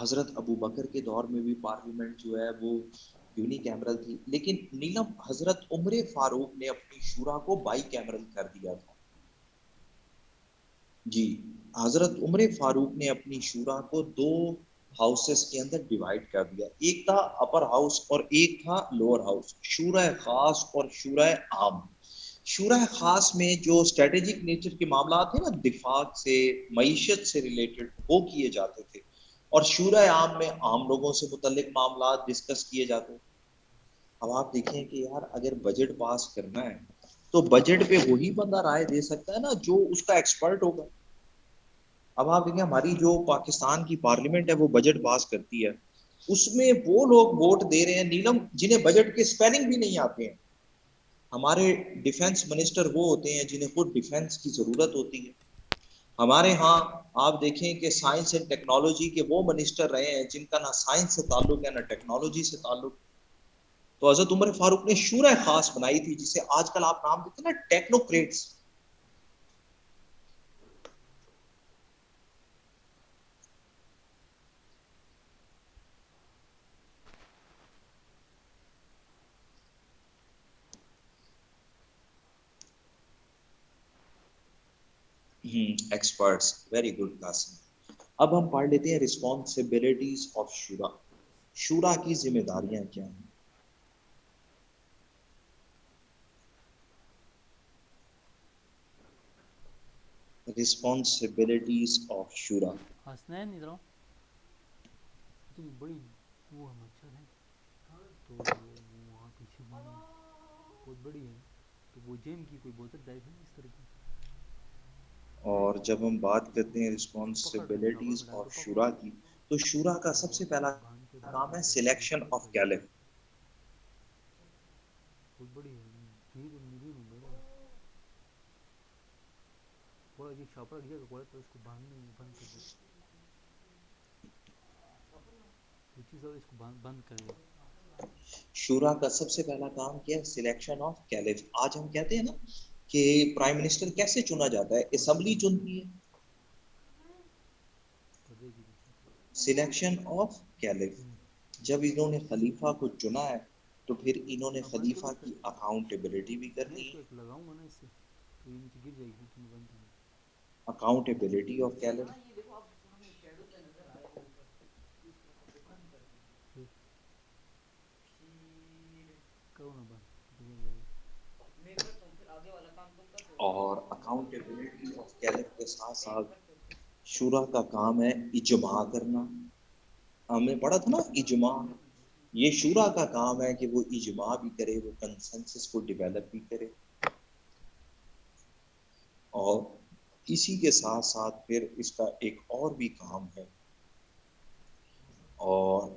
حضرت ابو بکر کے دور میں بھی پارلیمنٹ جو ہے وہ یونی کیمرل تھی، لیکن نیلم حضرت عمر فاروق نے اپنی شورا کو بائی کیمرل کر دیا تھا. جی، حضرت عمر فاروق نے اپنی شورا کو دو ہاؤسز کے اندر ڈیوائڈ کر دیا، ایک تھا اپر ہاؤس اور ایک تھا لوور ہاؤس، شورا خاص اور شورا عام. شورا خاص میں جو اسٹریٹجک نیچر کے معاملات ہیں نا، دفاع سے، معیشت سے ریلیٹڈ، وہ کیے جاتے تھے، اور شورا عام میں عام لوگوں سے متعلق معاملات ڈسکس کیے جاتے. اب آپ دیکھیں کہ یار اگر بجٹ پاس کرنا ہے تو بجٹ پہ وہی بندہ رائے دے سکتا ہے نا جو اس کا ایکسپرٹ ہوگا. اب آپ دیکھیں ہماری جو پاکستان کی پارلیمنٹ ہے وہ بجٹ پاس کرتی ہے، اس میں وہ لوگ ووٹ دے رہے ہیں نیلم جنہیں بجٹ کے سپیلنگ بھی نہیں آتے ہیں. ہمارے ڈیفنس منسٹر وہ ہوتے ہیں جنہیں خود ڈیفنس کی ضرورت ہوتی ہے. ہمارے ہاں آپ دیکھیں کہ سائنس اینڈ ٹیکنالوجی کے وہ منسٹر رہے ہیں جن کا نہ سائنس سے تعلق ہے نہ ٹیکنالوجی سے تعلق. تو حضرت عمر فاروق نے شورا خاص بنائی تھی جسے آج کل آپ نام دیتے ہیں نا technocrats. Experts, very good Qasim. اب ہم پڑھ لیتے ہیں رسپانسبلٹیز آف شورا. شورا کی ذمہ داریاں کیا ہیں؟ رسپانسبلٹیز آف شورا. حسنین ادھر آؤ. اتنی بڑی وہ ہے مچھر ہے تو وہاں پیچھے بہت بڑی ہے، تو وہ جیم کی کوئی بوتل ٹائپ ہے نا اس طرح کی. اور جب ہم بات کرتے ہیں اس کو پکڑ رہے ہیں، کور رسپانسبلٹیز میں ڈال آف دو، پکڑو. شورا کی، تو شورا کا ہاں سب سے وہی پہلا باندھ کے بند کام کر ہے دو، وہ سلیکشن پکڑ آف رہے ہیں. کیلف. بہت بڑی ہے، ٹھیک ہے میڈیم ہے بڑا. تھوڑا یہ چھاپڑا گیا کہ تو اس کو باندھنے میں بند کر دو. وہ چیز اور اس کو بند کر دو. شورا کا سب سے پہلا کام کیا ہے؟ Selection of caliph. آج ہم کہتے ہیں نا کہ پرائم منسٹر کیسے چنا جاتا ہے؟ اسمبلی چنتی ہے. پردے کے پیچھے. Selection of caliph. جب انہوں نے خلیفہ کو چنا ہے تو پھر انہوں نے ہاں بند کرو خلیفہ پھر. کی اکاؤنٹیبلٹی بھی میں کرنی اس کو ہے. ایک لگاؤں گا نا اس سے تو یہ نیچے گر جائے گی تو میں بند کروں گا. Accountability of caliph. ہاں یہ دیکھو آپ سامنے شیڈو پہ نظر آ رہا ہے اوپر، اس طرف سے بند کر دیں. پھر کرو نا بند تو گر جائے گا. میں کرتا ہوں، پھر آگے والا کام تم کرتے ہو. اور اکاؤنٹیبلٹی آف کیلف کے ساتھ ساتھ شورا کا کام ہے اجماع کرنا. ہم نے پڑھا تھا نا اجماع. یہ شورا کا کام ہے کہ وہ اجماع بھی کرے، وہ کنسنسس کو ڈیولپ بھی کرے. اور اسی کے ساتھ ساتھ پھر اس کا ایک اور بھی کام ہے، اور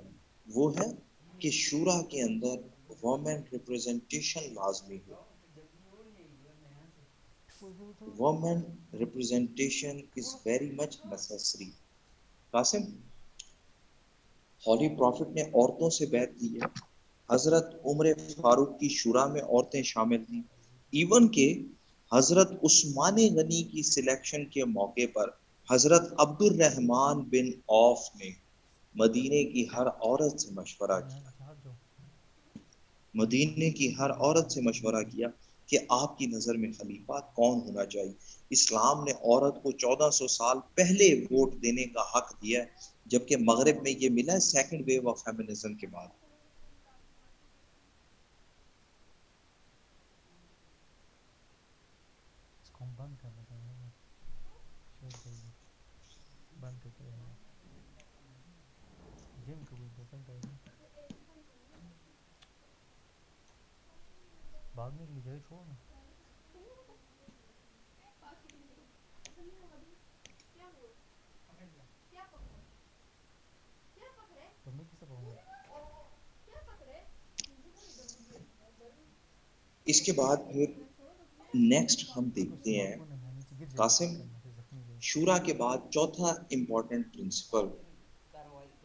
وہ ہے کہ شورا کے اندر وومن ریپرزنٹیشن لازمی ہو. Women representation is very much necessary. Qasim, holy prophet نے عورتوں سے بیعت کی ہے. حضرت عمر فاروق کی شورا میں عورتیں شامل تھیں. ایون کہ حضرت عثمان غنی کی سلیکشن کے موقع پر حضرت عبد الرحمن بن عوف نے مدینے کی ہر عورت سے مشورہ کیا. مدینے کی ہر عورت سے مشورہ کیا کہ آپ کی نظر میں خلیفہ کون ہونا چاہیے. اسلام نے عورت کو 1400 سال پہلے ووٹ دینے کا حق دیا ہے، جبکہ مغرب میں یہ ملا ہے سیکنڈ ویو آف فیمنزم کے بعد. اس کو ہم بند کرنا چاہیں گے، شور کر دیں بند کر کے رہے گا. جم کا کوئی بوتل ٹائپ ہے، بھاگنے کے لیے جگہ چھوڑو نا. تو میں کسے پکڑوں گا. اس کے بعد پھر نیکسٹ ہم آپ اس سے دیکھتے ہیں بھاگو نا، یہاں نیچے گر جائے گا قاسم. پتھر میں، پھر زخمی ہو جائے گا. شورا کے بعد چوتھا امپورٹنٹ پرنسپل،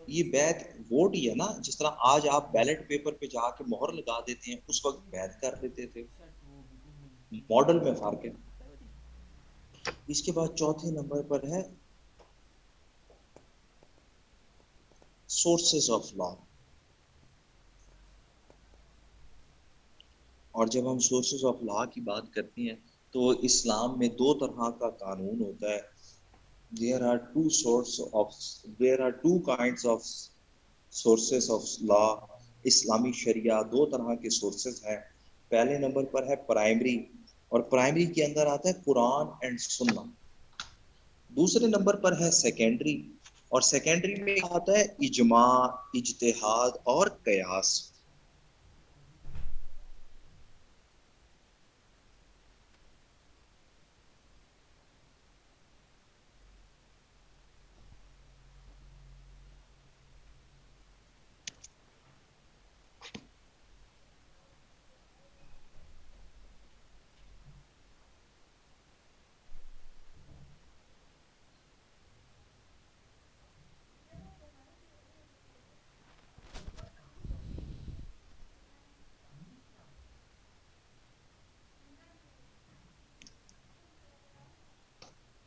یہ بیعت ووٹ ہی ہے نا. جس طرح آج آپ بیلٹ پیپر پہ جا کے مہر لگا دیتے ہیں، اس وقت بیعت کر لیتے تھے. ماڈل میں فرق ہے. اس کے بعد چوتھے نمبر پر ہے sources of law. اور جب ہم سورسز آف لا کی بات کرتے ہیں تو اسلام میں دو طرح کا قانون ہوتا ہے. there are two source of there are two kinds of sources of law. اسلامی شریعہ دو طرح کے سورسز ہیں. پہلے نمبر پر ہے پرائمری, اور پرائمری کے اندر آتا ہے قرآن اینڈ سنہ. دوسرے نمبر پر ہے سیکنڈری, اور سیکنڈری میں آتا ہے اجماع, اجتہاد اور قیاس.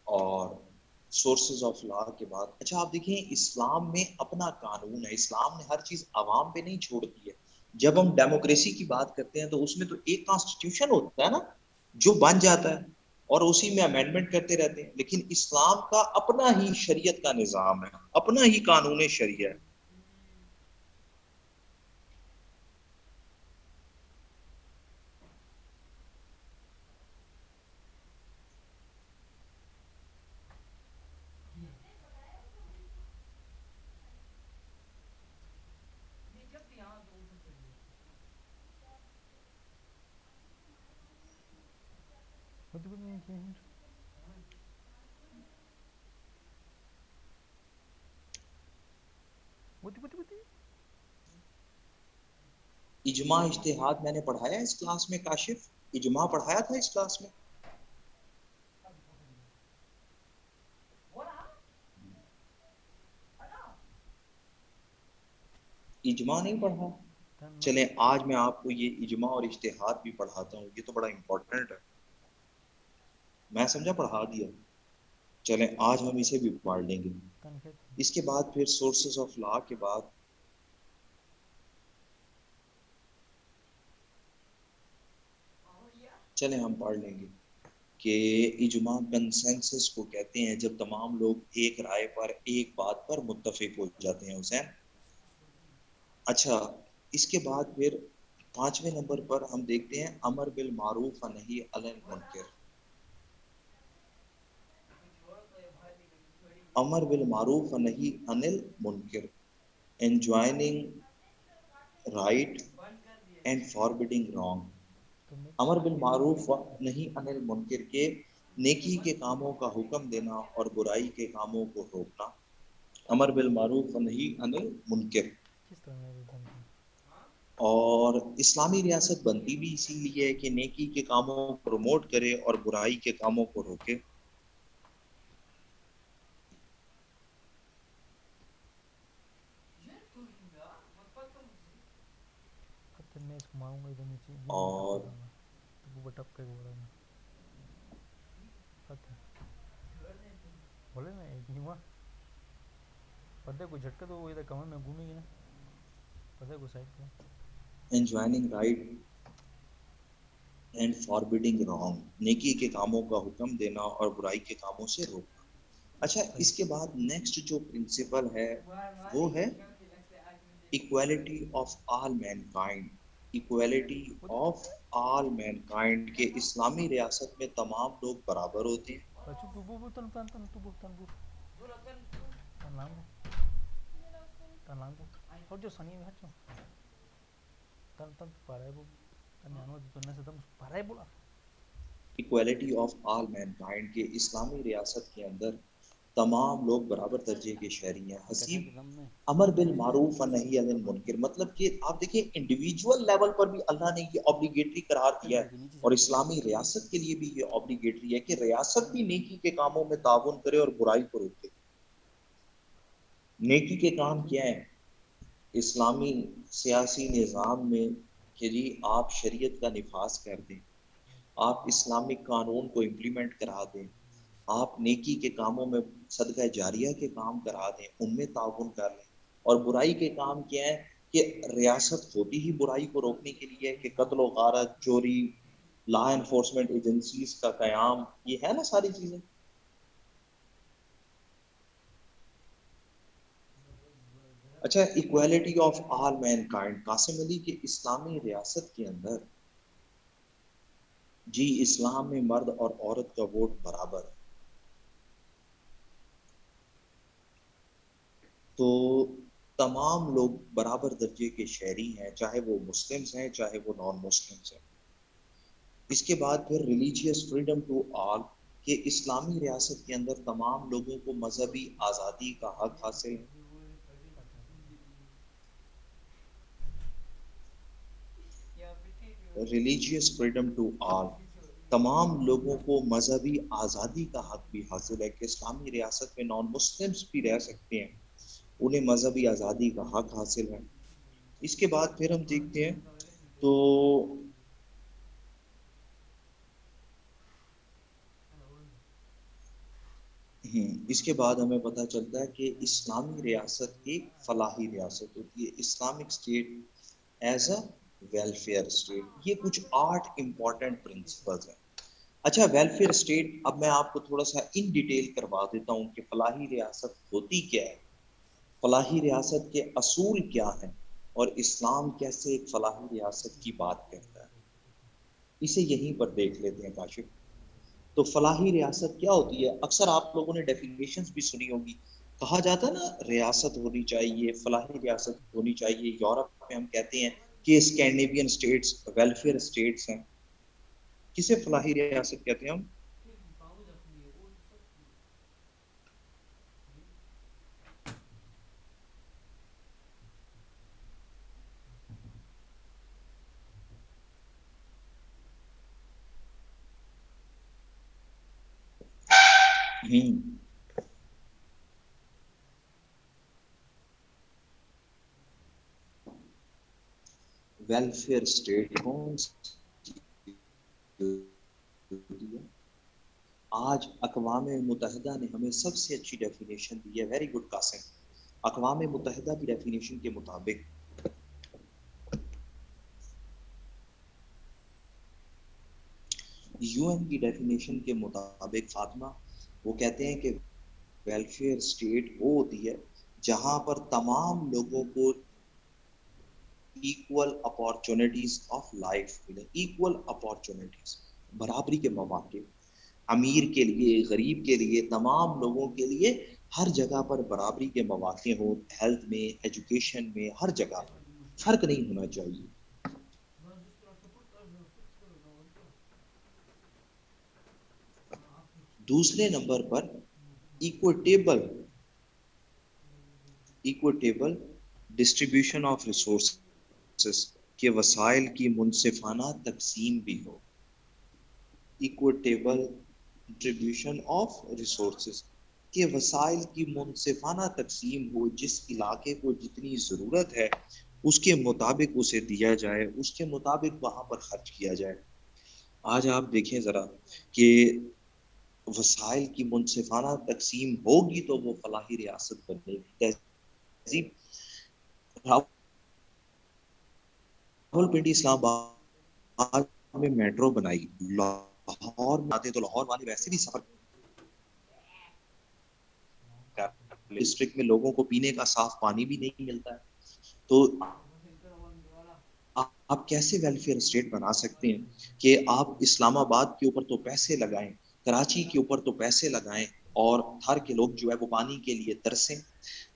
اور سورسز آف لا کے بعد اچھا آپ دیکھیں اسلام میں اپنا قانون ہے. اسلام نے ہر چیز عوام پہ نہیں چھوڑ دی ہے. جب ہم ڈیموکریسی کی بات کرتے ہیں تو اس میں تو ایک کانسٹیٹیوشن ہوتا ہے نا جو بن جاتا ہے اور اسی میں امینڈمنٹ کرتے رہتے ہیں. لیکن اسلام کا اپنا ہی شریعت کا نظام ہے, اپنا ہی قانون شریعہ ہے. اجماع اجتہاد میں نے پڑھایا اس کلاس میں, کاشف اجماع پڑھایا تھا اس کلاس میں. اجماع نہیں پڑھا. چلیں آج میں آپ کو یہ اجماع اور اجتہاد بھی پڑھاتا ہوں, یہ تو بڑا امپورٹنٹ ہے. میں سمجھا پڑھا دیا, چلیں آج ہم اسے بھی پڑھ لیں گے. اس کے بعد پھر سورسز آف لا کے بعد چلیں ہم پڑھ لیں گے کہ اجماع کنسنسس کو کہتے ہیں جب تمام لوگ ایک رائے پر ایک بات پر متفق ہو جاتے ہیں. حسین اچھا اس کے بعد پھر پانچویں نمبر پر ہم دیکھتے ہیں امر بالمعروف و نہی عن المنکر. امر بالمعروف و نہی عن المنکر, enjoining right and forbidding wrong. امر بالمعروف و نہی عن المنکر کے نیکی کے کاموں کا حکم دینا اور برائی کے کاموں کو روکنا. امر بالمعروف و نہی عن المنکر. اور اسلامی ریاست بنتی بھی اسی لیے ہے کہ نیکی کے کاموں کو پروموٹ کرے اور برائی کے کاموں کو روکے. اور بولے نا ایک نہیں ہوا پردے کو جھٹکا دو, وہ ادھر کمر میں گھومے گی نا, پردے کو سائڈ کرو. enjoining right and forbidding wrong, نیکی کے کاموں کا حکم دینا اور برائی کے کاموں سے روکنا. اچھا اس کے بعد نیکسٹ جو پرنسپل ہے وہ ہے equality of all mankind. equality of all mankind کے اسلامی ریاست میں تمام لوگ برابر ہوتے ہیں. equality of all mankind کے اسلامی ریاست کے اندر تمام لوگ برابر درجے کے شہری ہیں. حسیب امر بالمعروف و نہی عن المنکر مطلب کہ آپ دیکھیں انڈیویجول لیول پر بھی اللہ نے یہ obligatory قرار دیا ہے, اور اسلامی ریاست کے لیے بھی یہ obligatory ہے کہ ریاست بھی نیکی کے کاموں میں تعاون کرے اور برائی کو روکے. نیکی کے کام کیا ہیں اسلامی سیاسی نظام میں کہ جی آپ شریعت کا نفاذ کر دیں, آپ اسلامک قانون کو امپلیمنٹ کرا دیں, آپ نیکی کے کاموں میں صدقہ جاریہ کے کام کرا دیں, ان میں تعاون کر لیں. اور برائی کے کام کیا ہے کہ ریاست ہوتی ہی برائی کو روکنے کے لیے کہ قتل و غارت، چوری، لا انفورسمنٹ ایجنسیز کا قیام، یہ ہے نا ساری چیزیں. اچھا، equality of all mankind, Qasim Ali کے اسلامی ریاست کے اندر جی اسلام میں مرد اور عورت کا ووٹ برابر ہے. تو تمام لوگ برابر درجے کے شہری ہیں، چاہے وہ مسلمز ہیں چاہے وہ نان مسلمز ہیں. اس کے بعد پھر ریلیجیس فریڈم ٹو آل، کہ اسلامی ریاست کے اندر تمام لوگوں کو مذہبی آزادی کا حق حاصل ہے. ریلیجیس فریڈم ٹو آل، تمام لوگوں کو مذہبی آزادی کا حق بھی حاصل ہے کہ اسلامی ریاست میں نان مسلمز بھی رہ سکتے ہیں، انہیں مذہبی آزادی کا حق حاصل ہے. اس کے بعد پھر ہم دیکھتے ہیں تو اس کے بعد ہمیں پتہ چلتا ہے کہ اسلامی ریاست ایک فلاحی ریاست ہوتی ہے، Islamic state as a welfare state. یہ کچھ 8 امپورٹنٹ پرنسپلز ہیں. اچھا، ویلفیئر اسٹیٹ اب میں آپ کو تھوڑا سا ان ڈیٹیل کروا دیتا ہوں کہ فلاحی ریاست ہوتی کیا ہے، فلاحی ریاست کے اصول کیا ہیں، اور اسلام کیسے ایک فلاحی ریاست کی بات کرتا ہے. اسے یہیں پر دیکھ لیتے ہیں کاشف. تو فلاحی ریاست کیا ہوتی ہے؟ اکثر آپ لوگوں نے ڈیفینیشنز بھی سنی ہوگی. کہا جاتا ہے نا ریاست ہونی چاہیے، فلاحی ریاست ہونی چاہیے. یورپ میں ہم کہتے ہیں کہ اسکینڈینیوین اسٹیٹس ویلفیئر اسٹیٹس ہیں. کسے فلاحی ریاست کہتے ہیں ہم؟ ویلفیئر اسٹیٹ کون آج اقوام متحدہ نے ہمیں سب سے اچھی ڈیفینیشن دی ہے. Very good Qasim. اقوام متحدہ کی ڈیفینیشن کے مطابق یو این کی ڈیفینیشن کے مطابق فاطمہ وہ کہتے ہیں کہ ویلفیئر اسٹیٹ وہ ہوتی ہے جہاں پر تمام لوگوں کو ایکول اپارچونٹیز آف لائف ملے. ایکول اپارچونٹیز، برابری کے مواقع، امیر کے لیے غریب کے لیے تمام لوگوں کے لیے ہر جگہ پر برابری کے مواقع ہوں. ہیلتھ میں، ایجوکیشن میں، ہر جگہ فرق نہیں ہونا چاہیے. دوسرے نمبر پر ایکوٹیبل ڈسٹریبیوشن آف ریسورسز، کے وسائل کی منصفانہ تقسیم بھی ہو. ایکوٹیبل ڈسٹریبیوشن آف ریسورسز، کے وسائل کی منصفانہ تقسیم ہو. جس علاقے کو جتنی ضرورت ہے اس کے مطابق اسے دیا جائے، اس کے مطابق وہاں پر خرچ کیا جائے. آج آپ دیکھیں ذرا کہ وسائل کی منصفانہ تقسیم ہوگی تو وہ فلاحی ریاست بنے گی. تہذیب راولپنڈی اسلام آباد میں میٹرو بنائی، لاہور میں آتے تو لاہور والے ویسے بھی سفر ڈسٹرکٹ میں لوگوں کو پینے کا صاف پانی بھی نہیں ملتا ہے. تو آپ کیسے ویلفیئر اسٹیٹ بنا سکتے ہیں کہ آپ اسلام آباد کے اوپر تو پیسے لگائیں، کراچی کے اوپر تو پیسے لگائیں، اور تھر کے لوگ جو ہے وہ پانی کے لیے ترسیں.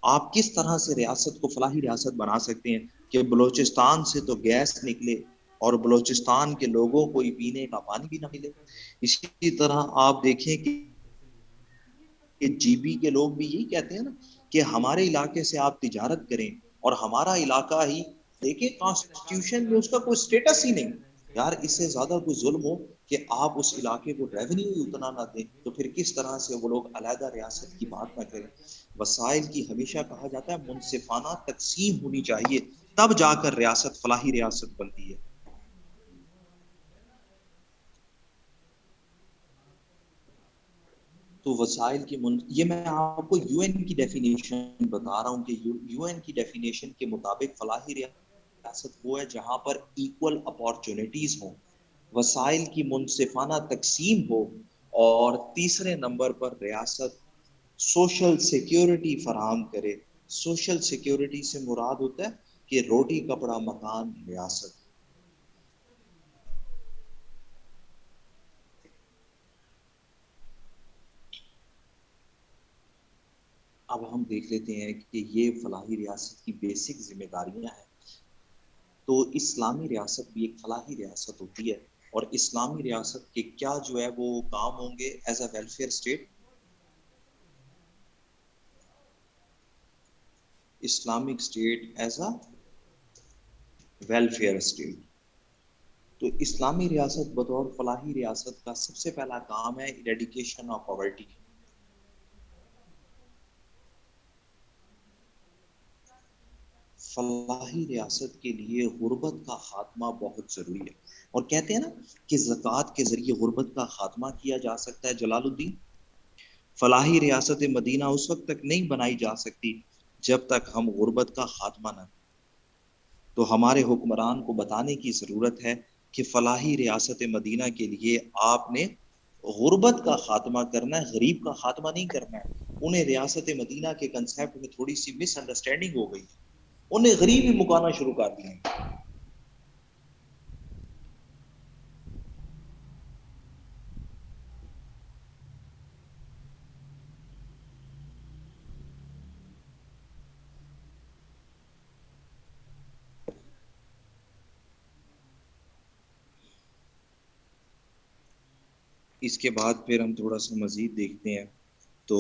آپ کس طرح سے ریاست کو فلاحی ریاست بنا سکتے ہیں کہ بلوچستان سے تو گیس نکلے اور بلوچستان کے لوگوں کو پینے کا پانی بھی نہ ملے. اسی طرح آپ دیکھیں کہ جی بی کے لوگ بھی یہی کہتے ہیں نا کہ ہمارے علاقے سے آپ تجارت کریں اور ہمارا علاقہ ہی دیکھیں. کانسٹیٹیوشن میں اس کا کوئی سٹیٹس ہی نہیں. یار اس سے زیادہ کوئی ظلم ہو کہ آپ اس علاقے کو ریونیو ہی اتنا نہ دیں تو پھر کس طرح سے وہ لوگ علیحدہ ریاست کی بات نہ کریں. وسائل کی ہمیشہ کہا جاتا ہے منصفانہ تقسیم ہونی چاہیے، تب جا کر ریاست فلاحی ریاست بنتی ہے. تو وسائل کی یہ میں آپ کو یو این کی ڈیفینیشن بتا رہا ہوں کہ یو این کی ڈیفینیشن کے مطابق فلاحی ریاست وہ ہے جہاں پر ایکول اپارچونٹیز ہوں، وسائل کی منصفانہ تقسیم ہو، اور تیسرے نمبر پر ریاست سوشل سیکیورٹی فراہم کرے۔ سوشل سیکیورٹی سے مراد ہوتا ہے کہ روٹی کپڑا مکان ریاست۔ اب ہم دیکھ لیتے ہیں کہ یہ فلاحی ریاست کی بیسک ذمہ داریاں ہیں۔ تو اسلامی ریاست بھی ایک فلاحی ریاست ہوتی ہے، اور اسلامی ریاست کے کیا جو ہے وہ کام ہوں گے as a welfare state? Islamic state as a welfare state. تو اسلامی ریاست بطور فلاحی ریاست کا سب سے پہلا کام ہے ایریڈیکیشن آف پاورٹی۔ فلاحی ریاست کے لیے غربت کا خاتمہ بہت ضروری ہے، اور کہتے ہیں نا کہ زکوٰۃ کے ذریعے غربت کا خاتمہ کیا جا سکتا ہے۔ جلال الدین، فلاحی ریاست مدینہ اس وقت تک نہیں بنائی جا سکتی جب تک ہم غربت کا خاتمہ نہ کریں۔ تو ہمارے حکمران کو بتانے کی ضرورت ہے کہ فلاحی ریاست مدینہ کے لیے آپ نے غربت کا خاتمہ کرنا ہے، غریب کا خاتمہ نہیں کرنا ہے۔ انہیں ریاست مدینہ کے کنسیپٹ میں تھوڑی سی مس انڈرسٹینڈنگ ہو گئی، انہیں غریب ہی مکانا شروع کر دیا۔ اس کے بعد پھر ہم تھوڑا سا مزید دیکھتے ہیں، تو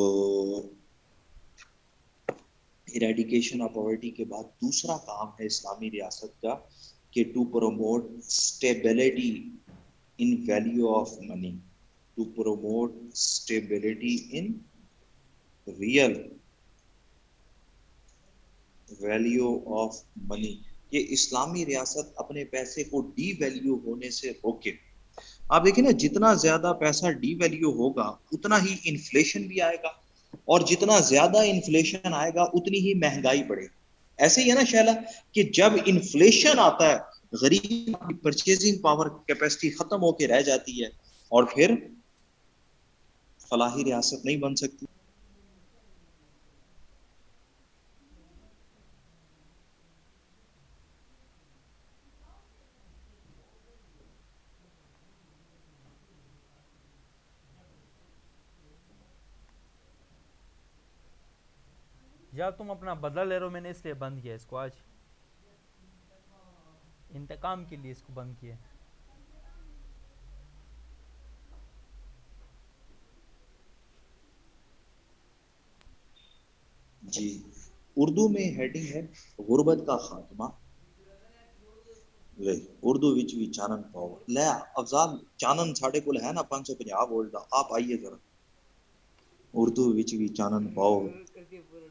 ایریڈیکیشن آف پاورٹی کے بعد دوسرا کام ہے اسلامی ریاست کا کہ to promote stability in value of money, to promote stability in real value of money, کہ اسلامی ریاست اپنے پیسے کو ڈی ویلیو ہونے سے روکے۔ آپ دیکھیں نا، جتنا زیادہ پیسہ ڈی ویلیو ہوگا اتنا ہی انفلیشن بھی آئے گا، اور جتنا زیادہ انفلیشن آئے گا اتنی ہی مہنگائی بڑھے گی۔ ایسے ہی ہے نا شیلا، کہ جب انفلیشن آتا ہے غریب کی پرچیزنگ پاور کیپیسٹی ختم ہو کے رہ جاتی ہے، اور پھر فلاحی ریاست نہیں بن سکتی۔ یا تم اپنا بدلہ لے رہے ہو، میں نے اس لیے بند کیا اس کو، آج انتقام کے لیے اس کو بند کیا۔ جی، اردو میں ہیڈنگ ہے غربت کا خاتمہ۔ لے اردو وچ بھی چانن پاؤ، لے افضال چانن ساڈے کول ہے نا 550 وولٹ دا، آپ آئیے ذرا اردو وچ بھی چانن پاؤ،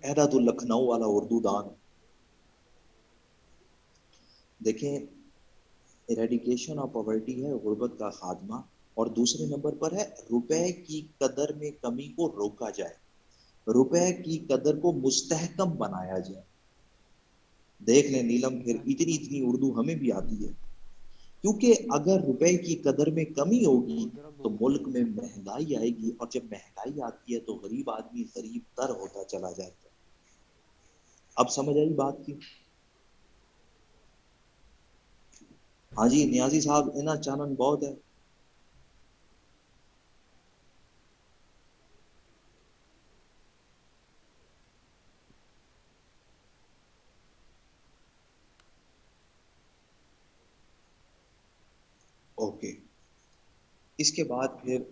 ایڈا تو لکھنؤ والا اردو دان۔ دیکھیں، ایریڈیکیشن آف پاورٹی ہے غربت کا خاتمہ، اور دوسرے نمبر پر ہے روپے کی قدر میں کمی کو روکا جائے، روپے کی قدر کو مستحکم بنایا جائے۔ دیکھ لیں نیلم، پھر اتنی اتنی اردو ہمیں بھی آتی ہے، کیونکہ اگر روپے کی قدر میں کمی ہوگی تو ملک میں مہنگائی آئے گی، اور جب مہنگائی آتی ہے تو غریب آدمی غریب تر ہوتا چلا جاتا ہے۔ اب سمجھ آئی بات کی؟ ہاں جی نیازی صاحب، اینا چانن بہت ہے۔ اوکے، اس کے بعد پھر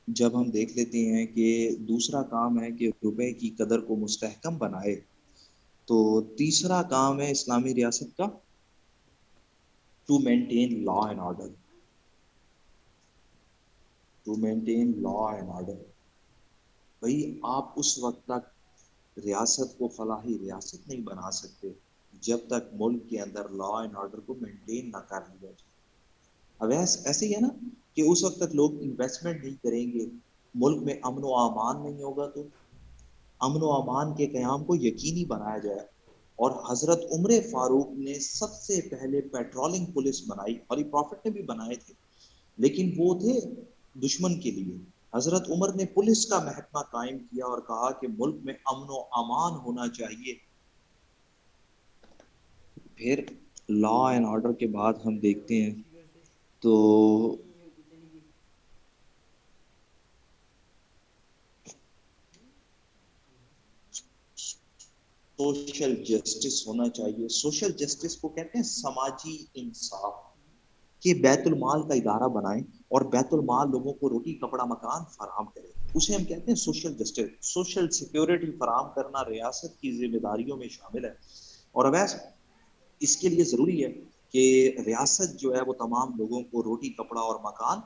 جب ہم دیکھ لیتے ہیں کہ دوسرا کام ہے کہ روپے کی قدر کو مستحکم بنائے، تو تیسرا کام ہے اسلامی ریاست کا to maintain law and order, to maintain law and order. بھائی آپ اس وقت تک ریاست کو فلاحی ریاست نہیں بنا سکتے جب تک ملک کے اندر لا اینڈ آرڈر کو مینٹین نہ کر لیا جائے۔ اب ایسے ہی ہے نا کہ اس وقت تک لوگ انویسٹمنٹ نہیں کریں گے ملک میں امن و امان نہیں ہوگا تو امن و امان کے قیام کو یقینی بنایا جائے. اور حضرت عمر فاروق نے سب سے پہلے پیٹرولنگ پولیس بنائی، اور یہ پروفٹ نے بھی بنائے تھے، لیکن وہ تھے دشمن کے لیے. حضرت عمر نے پولیس کا محکمہ قائم کیا اور کہا کہ ملک میں امن و امان ہونا چاہیے. پھر لا اینڈ آرڈر کے بعد ہم دیکھتے ہیں تو سوشل جسٹس ہونا چاہیے. سوشل جسٹس کو کہتے ہیں سماجی انصاف. کہ بیت المال کا ادارہ بنائیں اور بیت المال لوگوں کو روٹی کپڑا مکان فراہم کرے، اسے ہم کہتے ہیں سوشل جسٹس. سوشل سیکیورٹی فراہم کرنا ریاست کی ذمہ داریوں میں شامل ہے. اور اویس اس کے لیے ضروری ہے کہ ریاست جو ہے وہ تمام لوگوں کو روٹی کپڑا اور مکان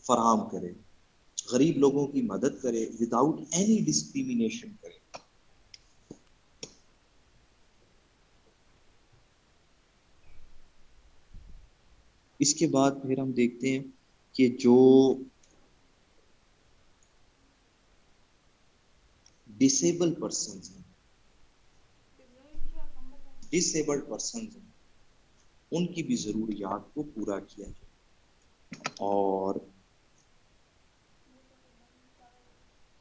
فراہم کرے، غریب لوگوں کی مدد کرے وداؤٹ اینی ڈسکریمنیشن کرے. اس کے بعد پھر ہم دیکھتے ہیں کہ جو ڈسیبل پرسنز ہیں، ڈسیبلڈ پرسنز ہیں، ان کی بھی ضروریات کو پورا کیا جائے. اور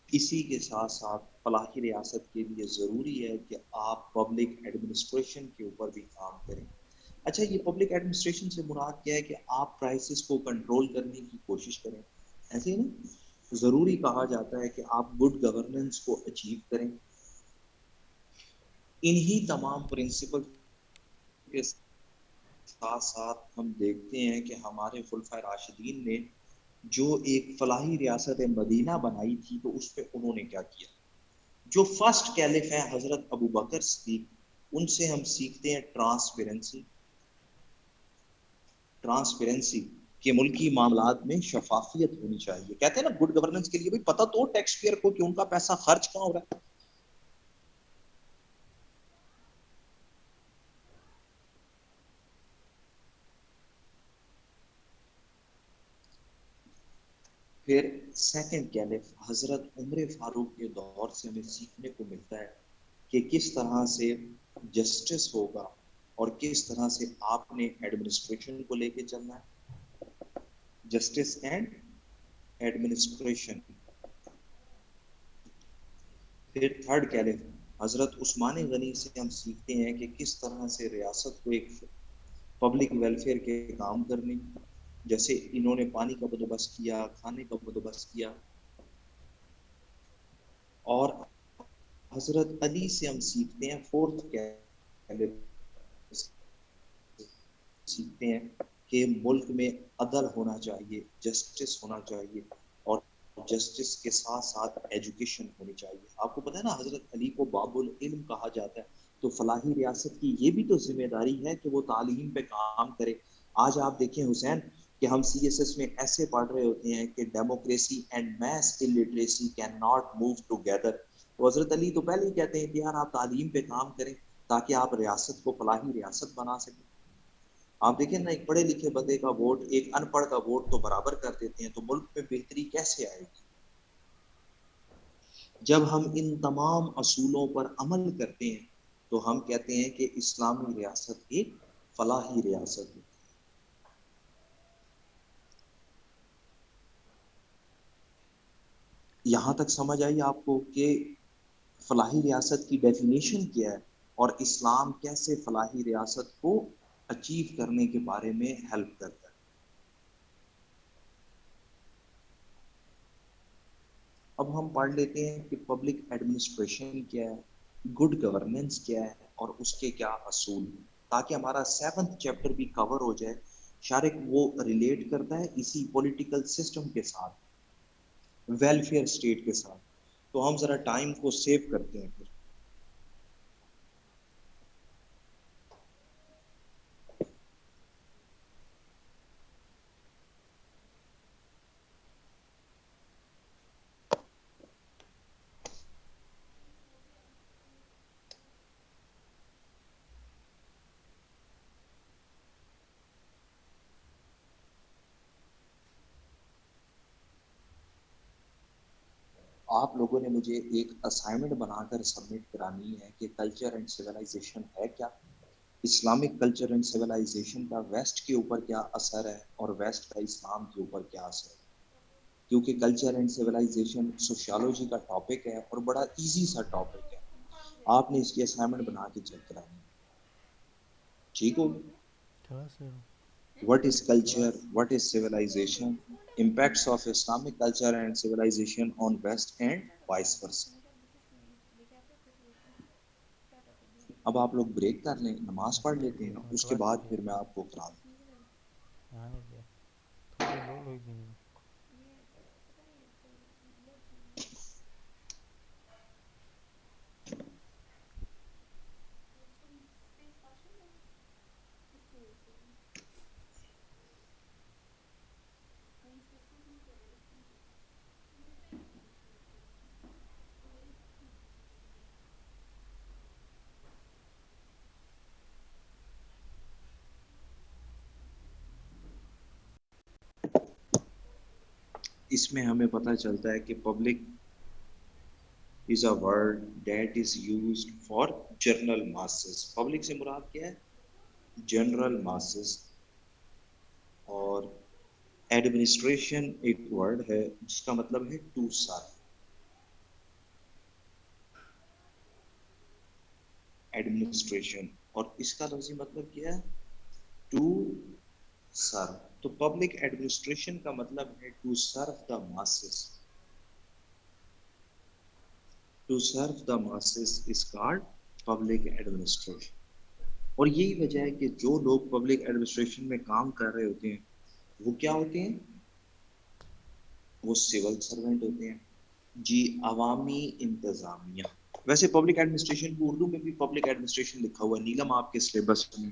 اسی کے ساتھ ساتھ فلاحی ریاست کے لیے ضروری ہے کہ آپ پبلک ایڈمنسٹریشن کے اوپر بھی کام کریں. اچھا، یہ پبلک ایڈمنسٹریشن سے مراد کیا ہے کہ آپ کرائسس کو کنٹرول کرنے کی کوشش کریں، ایسے ہی نا. ضروری کہا جاتا ہے کہ آپ گڈ گورننس کو اچیو کریں. انہی تمام پرنسپل کے ساتھ ساتھ ہم دیکھتے ہیں کہ ہمارے خلفائے راشدین نے جو ایک فلاحی ریاست مدینہ بنائی تھی تو اس پہ انہوں نے کیا کیا. جو فرسٹ کیلف ہیں حضرت ابو بکر صدیق، ان سے ہم سیکھتے ہیں ٹرانسپیرنسی. ٹرانسپیرنسی کہ ملکی معاملات میں شفافیت ہونی چاہیے. کہتے ہیں نا گڈ گورننس کے لیے بھی پتہ تو ٹیکس پیئر کو کہ ان کا پیسہ خرچ کہاں ہو رہا ہے. پھر سیکنڈ کیلف حضرت عمر فاروق کے دور سے ہمیں سیکھنے کو ملتا ہے کہ کس طرح سے جسٹس ہوگا اور کس طرح سے آپ نے ایڈمنسٹریشن کو لے کے چلنا ہے. Justice and administration. پھر تھرڈ کیلف حضرت عثمان غنی سے ہم سیکھتے ہیں کہ کس طرح سے ریاست کو ایک پبلک ویلفیئر کے کام کرنے، جیسے انہوں نے پانی کا بندوبست کیا، کھانے کا بندوبست کیا. اور حضرت علی سے ہم سیکھتے ہیں فورتھ کیلف سیکھتے ہیں کہ ملک میں عدل ہونا چاہیے، جسٹس ہونا چاہیے، اور جسٹس کے ساتھ ساتھ ایجوکیشن ہونی چاہیے. آپ کو پتا ہے نا حضرت علی کو باب العلم کہا جاتا ہے. تو فلاحی ریاست کی یہ بھی تو ذمہ داری ہے کہ وہ تعلیم پہ کام کرے. آج آپ دیکھیں حسین کہ ہم سی ایس ایس میں ایسے پڑھ رہے ہوتے ہیں کہ democracy and mass illiteracy can not move together. تو حضرت علی تو پہلے ہی کہتے ہیں کہ یار آپ تعلیم پہ کام کریں تاکہ آپ ریاست کو فلاحی ریاست بنا سکیں. آپ دیکھیں نا، ایک پڑھے لکھے بندے کا ووٹ ایک ان پڑھ کا ووٹ تو برابر کر دیتے ہیں، تو ملک میں بہتری کیسے آئے گی؟ جب ہم ان تمام اصولوں پر عمل کرتے ہیں تو ہم کہتے ہیں کہ اسلامی ریاست ایک فلاحی ریاست ہے. یہاں تک سمجھ آئی آپ کو کہ فلاحی ریاست کی ڈیفینیشن کیا ہے اور اسلام کیسے فلاحی ریاست کو اچیو کرنے کے بارے میں ہیلپ کرتا ہے. اب ہم پڑھ لیتے ہیں کہ پبلک ایڈمنسٹریشن کیا ہے، گڈ گورننس کیا ہے، اور اس کے کیا اصول ہیں، تاکہ ہمارا سیونتھ چیپٹر بھی کور ہو جائے. شارک وہ ریلیٹ کرتا ہے اسی پولیٹیکل سسٹم کے ساتھ، ویلفیئر اسٹیٹ کے ساتھ. تو ہم ذرا ٹائم کو سیو کرتے ہیں. پھر آپ لوگوں نے مجھے ایک اسائنمنٹ بنا کر سبمٹ کرانی ہے کہ کلچر اینڈ سویلائزیشن ہے کیا، اسلامک کلچر اینڈ سویلائزیشن کا ویسٹ کے اوپر کیا اثر ہے اور ویسٹ کا اسلام کے اوپر کیا اثر ہے، کیونکہ کلچر اینڈ سویلائزیشن سوشیالوجی کا ٹاپک ہے اور بڑا ایزی سا ٹاپک ہے، آپ نے اس کی اسائنمنٹ بنا کے چیک کرانی ہے، ٹھیک ہوگی؟ کلاس لے رہا What is ہوں culture? Class What is civilization? Impacts of Islamic culture and civilization on West and vice versa. اب آپ لوگ بریک کر لیں، نماز پڑھ اسائنمنٹ لیتے دے ہیں، دو اس کے کلاس بعد لے کے پھر میں آپ کو کرا دوں۔ آنے دے تھوڑے لو لو بھی نہیں اس میں ہمیں پتہ چلتا ہے کہ public is a word that is used for general masses. Public سے مراد کیا ہے؟ General masses. اور ایڈمنسٹریشن ایک ورڈ ہے جس کا مطلب ہے ٹو سرو، ایڈمنسٹریشن، اور اس کا لفظی مطلب کیا ہے؟ To serve. تو پبلک ایڈمنسٹریشن کا مطلب ہے to serve the masses. To serve the masses is called public administration. اور یہی وجہ ہے کہ جو لوگ پبلک ایڈمنسٹریشن میں کام کر رہے ہوتے ہیں وہ کیا ہوتے ہیں؟ وہ سول سروینٹ ہوتے ہیں جی، عوامی انتظامیہ. ویسے پبلک ایڈمنسٹریشن کو اردو میں بھی پبلک ایڈمنسٹریشن لکھا ہوا ہے نیلم آپ کے سلیبس میں.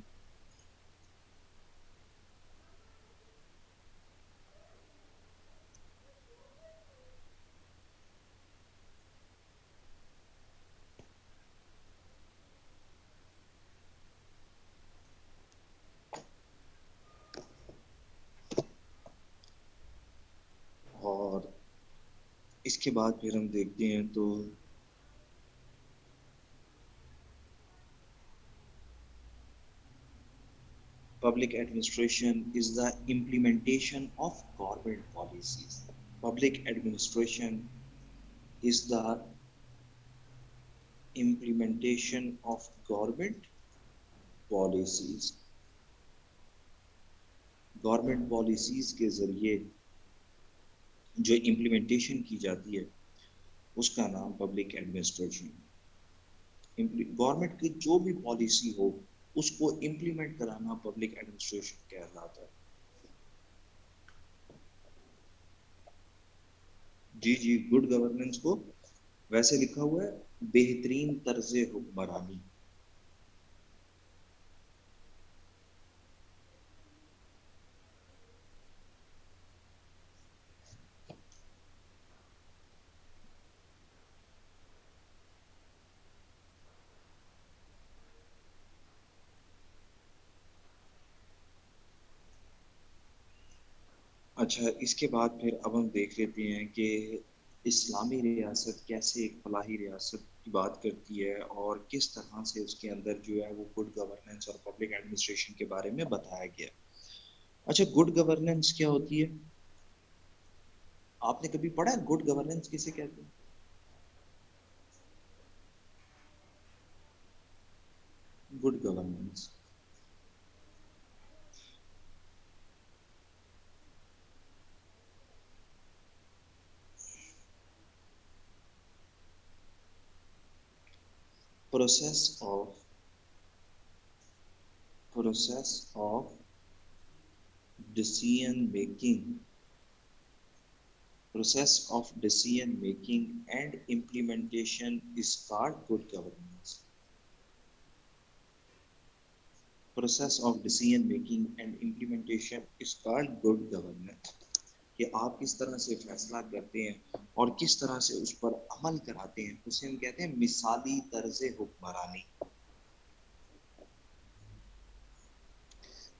اور اس کے بعد پھر ہم دیکھتے ہیں تو public administration is the implementation of government policies. Public administration is the implementation of government policies. Government policies کے ذریعے جو امپلیمنٹیشن کی جاتی ہے اس کا نام پبلک ایڈمنسٹریشن. گورنمنٹ کی جو بھی پالیسی ہو اس کو امپلیمنٹ کرانا پبلک ایڈمنسٹریشن کہلاتا ہے. جی جی، گڈ گورننس کو ویسے لکھا ہوا ہے بہترین طرز حکمرانی. اچھا، اس کے بعد پھر اب ہم دیکھ لیتے ہیں کہ اسلامی ریاست کیسے ایک فلاحی ریاست کی بات کرتی ہے اور کس طرح سے اس کے اندر جو ہے وہ گڈ گورننس اور پبلک ایڈمنسٹریشن کے بارے میں بتایا گیا. اچھا، گڈ گورننس کیا ہوتی ہے؟ آپ نے کبھی پڑھا ہے گڈ گورننس کسے کہتے ہیں؟ Good governance process of decision making process of decision making and implementation is called good governance. Process of decision making and implementation is called good governance. کہ آپ کس طرح سے فیصلہ کرتے ہیں اور کس طرح سے اس پر عمل کراتے ہیں اسے ہم کہتے ہیں مثالی طرز حکمرانی.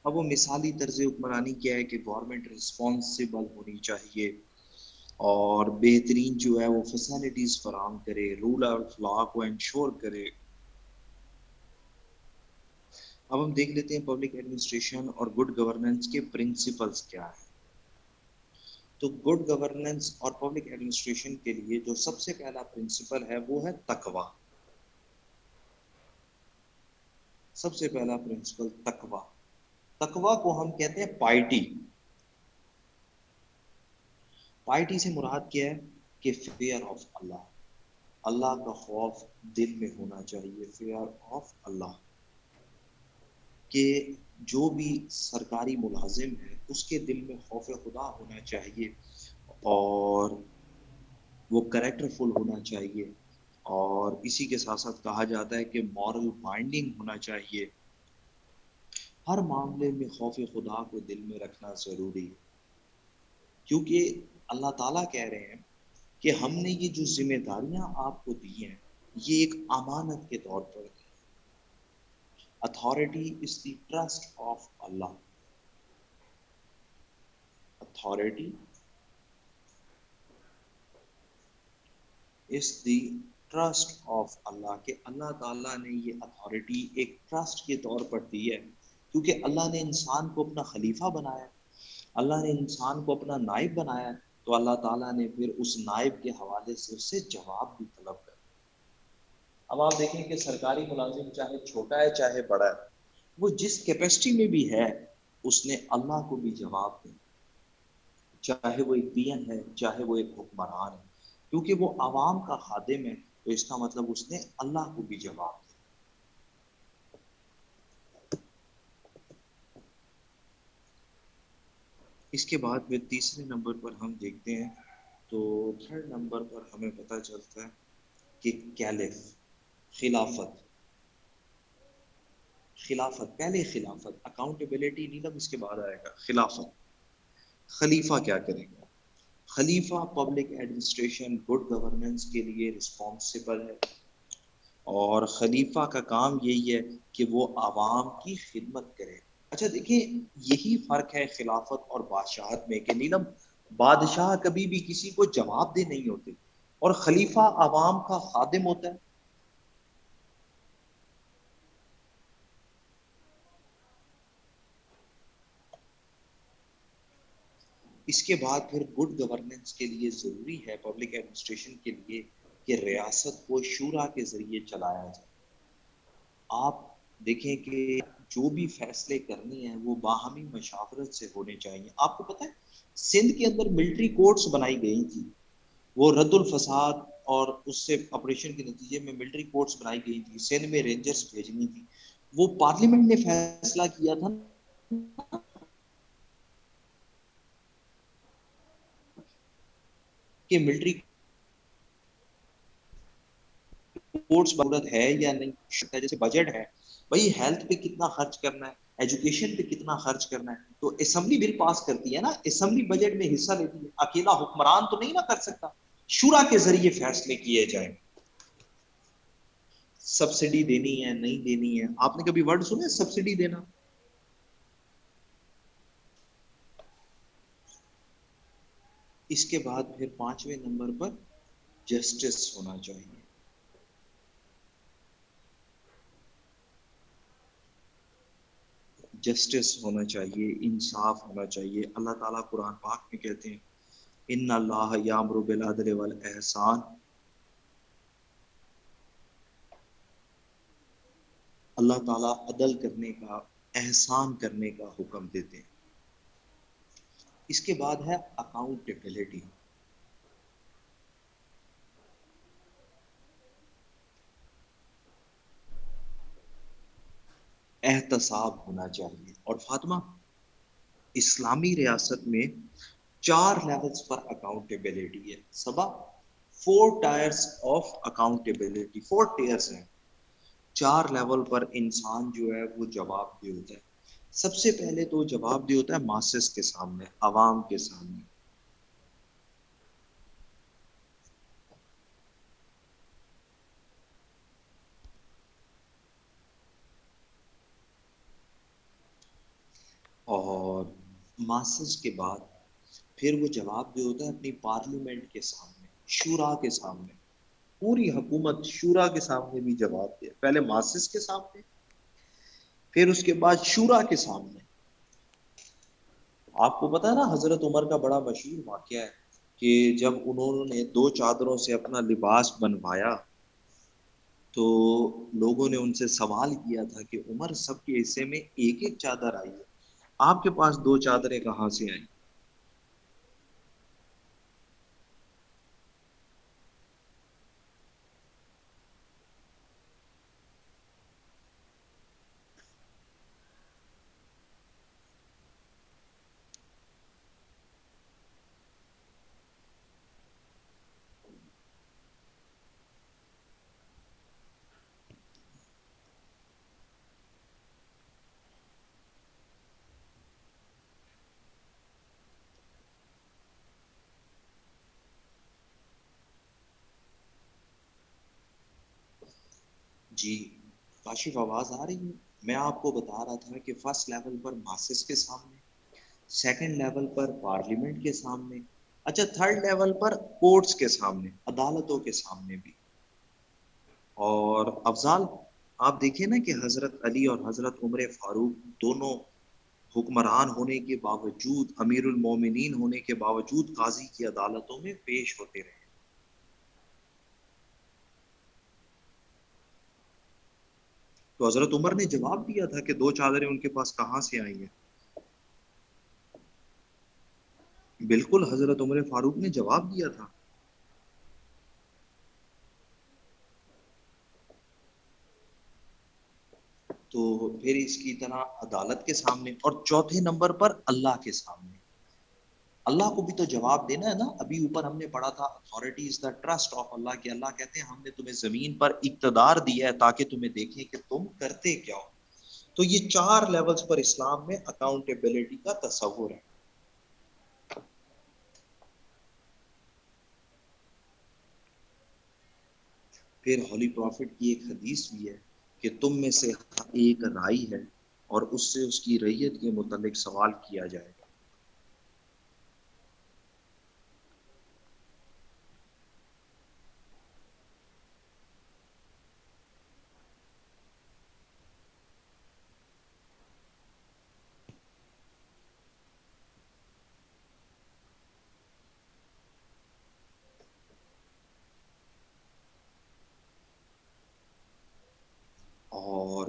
اب وہ مثالی طرز حکمرانی کیا ہے کہ گورنمنٹ رسپانسبل ہونی چاہیے اور بہترین جو ہے وہ فیسلٹیز فراہم کرے، رول آف لا کو انشور کرے۔ اب ہم دیکھ لیتے ہیں پبلک ایڈمنسٹریشن اور گڈ گورننس کے پرنسپلز کیا ہیں۔ تو گڈ گورننس اور پبلک ایڈمنسٹریشن کے لیے جو سب سے پہلا پرنسپل ہے وہ ہے تقوی۔ سب سے پہلا پرنسپل تقوی۔ تقوی کو ہم کہتے ہیں پائٹی۔ پائٹی سے مراد کیا ہے کہ فیئر آف اللہ، اللہ کا خوف دل میں ہونا چاہیے، فیئر آف اللہ، کہ جو بھی سرکاری ملازم ہے اس کے دل میں خوف خدا ہونا چاہیے، اور وہ کریکٹر فل ہونا چاہیے، اور اسی کے ساتھ ساتھ کہا جاتا ہے کہ مورل بائنڈنگ ہونا چاہیے۔ ہر معاملے میں خوف خدا کو دل میں رکھنا ضروری ہے، کیونکہ اللہ تعالیٰ کہہ رہے ہیں کہ ہم نے یہ جو ذمہ داریاں آپ کو دی ہیں یہ ایک امانت کے طور پر دی۔ Authority is the trust of Allah. Authority is the trust of Allah, کہ اللہ تعالیٰ نے یہ اتھارٹی ایک ٹرسٹ کے طور پر دی ہے، کیونکہ اللہ نے انسان کو اپنا خلیفہ بنایا، اللہ نے انسان کو اپنا نائب بنایا، تو اللہ تعالیٰ نے پھر اس نائب کے حوالے سے اس سے جواب بھی طلب کر۔ اب آپ دیکھیں کہ سرکاری ملازم چاہے چھوٹا ہے چاہے بڑا ہے، وہ جس کیپیسٹی میں بھی ہے اس نے اللہ کو بھی جواب دیں، چاہے وہ ایک پی ایم ہے چاہے وہ ایک حکمران ہے، کیونکہ وہ عوام کا خادم ہے، تو اس کا مطلب اس نے اللہ کو بھی جواب دیا۔ اس کے بعد پھر تیسرے نمبر پر ہم دیکھتے ہیں، تو تھرڈ نمبر پر ہمیں پتہ چلتا ہے کہ کیلف، خلافت۔ خلافت پہلے، خلافت اکاؤنٹیبلٹی نیلم اس کے بعد آئے گا خلافت۔ خلیفہ کیا کرے گا؟ خلیفہ پبلک ایڈمنسٹریشن گڈ گورننس کے لیے رسپانسبل ہے، اور خلیفہ کا کام یہی ہے کہ وہ عوام کی خدمت کرے۔ اچھا دیکھیں، یہی فرق ہے خلافت اور بادشاہت میں، کہ نیلم بادشاہ کبھی بھی کسی کو جواب دہ نہیں ہوتے، اور خلیفہ عوام کا خادم ہوتا ہے۔ اس کے بعد پھر گڈ گورننس کے لیے ضروری ہے پبلک ایڈمنسٹریشن کے لیے کہ ریاست کو شورا کے ذریعے چلایا جائے۔ آپ دیکھیں کہ جو بھی فیصلے کرنے ہیں وہ باہمی مشاورت سے ہونے چاہیے۔ آپ کو پتہ ہے سندھ کے اندر ملٹری کورٹس بنائی گئی تھی، وہ رد الفساد اور اس سے آپریشن کے نتیجے میں ملٹری کورٹس بنائی گئی تھی، سندھ میں رینجرز بھیجنی تھی۔ وہ پارلیمنٹ نے فیصلہ کیا تھا کہ ملٹری کورٹس ضرورت ہے یا نہیں، جیسے بجٹ ہے بھائی، ہیلتھ پہ کتنا خرچ کرنا ہے، ایجوکیشن پہ کتنا خرچ کرنا ہے، تو اسمبلی بل پاس کرتی ہے نا، اسمبلی بجٹ میں حصہ لیتی ہے، اکیلا حکمران تو نہیں نہ کر سکتا، شورا کے ذریعے فیصلے کیے جائیں۔ سبسڈی دینی ہے نہیں دینی ہے، آپ نے کبھی ورڈ سنے سبسڈی دینا؟ اس کے بعد پھر پانچویں نمبر پر جسٹس ہونا چاہیے۔ جسٹس ہونا چاہیے، انصاف ہونا چاہیے۔ اللہ تعالیٰ قرآن پاک میں کہتے ہیں ان اللہ یامر بالعدل والاحسان، اللہ تعالیٰ عدل کرنے کا، احسان کرنے کا حکم دیتے ہیں۔ اس کے بعد ہے اکاؤنٹیبلٹی۔ احتساب ہونا چاہیے۔ اور فاطمہ، اسلامی ریاست میں 4 لیولز پر اکاؤنٹیبلٹی ہے، سبا 4 ٹائرز آف اکاؤنٹیبلٹی، 4 ٹائرز ہیں، 4 لیول پر انسان جو ہے وہ جواب دہ ہوتا ہے۔ سب سے پہلے تو جواب دہ ہوتا ہے ماسس کے سامنے، عوام کے سامنے۔ اور ماسس کے بعد پھر وہ جواب دے ہوتا ہے اپنی پارلیمنٹ کے سامنے، شورا کے سامنے، پوری حکومت شورا کے سامنے بھی جواب دیا، پہلے ماسس کے سامنے، پھر اس کے بعد شورا کے سامنے۔ آپ کو پتا ہے نا حضرت عمر کا بڑا مشہور واقعہ ہے کہ جب انہوں نے 2 چادروں سے اپنا لباس بنوایا تو لوگوں نے ان سے سوال کیا تھا کہ عمر سب کے حصے میں ایک ایک چادر آئی ہے، آپ کے پاس 2 چادریں کہاں سے آئیں؟ جی کاشف آواز آ رہی ہے؟ میں آپ کو بتا رہا تھا کہ فرسٹ لیول پر ماسس کے سامنے، سیکنڈ لیول پر پارلیمنٹ کے سامنے، اچھا تھرڈ لیول پر کورٹس کے سامنے، عدالتوں کے سامنے بھی۔ اور افضال، آپ دیکھیں نا کہ حضرت علی اور حضرت عمر فاروق دونوں حکمران ہونے کے باوجود، امیر المومنین ہونے کے باوجود قاضی کی عدالتوں میں پیش ہوتے رہے۔ تو حضرت عمر نے جواب دیا تھا کہ 2 چادریں ان کے پاس کہاں سے آئی ہیں؟ بالکل حضرت عمر فاروق نے جواب دیا تھا۔ تو پھر اس کی طرح عدالت کے سامنے، اور چوتھے نمبر پر اللہ کے سامنے۔ اللہ کو بھی تو جواب دینا ہے نا، ابھی اوپر ہم نے پڑھا تھا authority is the trust of Allah, کہ اللہ کہتے ہیں ہم نے تمہیں زمین پر اقتدار دیا ہے تاکہ تمہیں دیکھیں کہ تم کرتے کیا ہو۔ تو یہ 4 لیولز پر اسلام میں اکاؤنٹیبلٹی کا تصور ہے۔ پھر ہولی پروفٹ کی ایک حدیث بھی ہے کہ تم میں سے ایک رائی ہے اور اس سے اس کی رعیت کے متعلق سوال کیا جائے گا۔ اور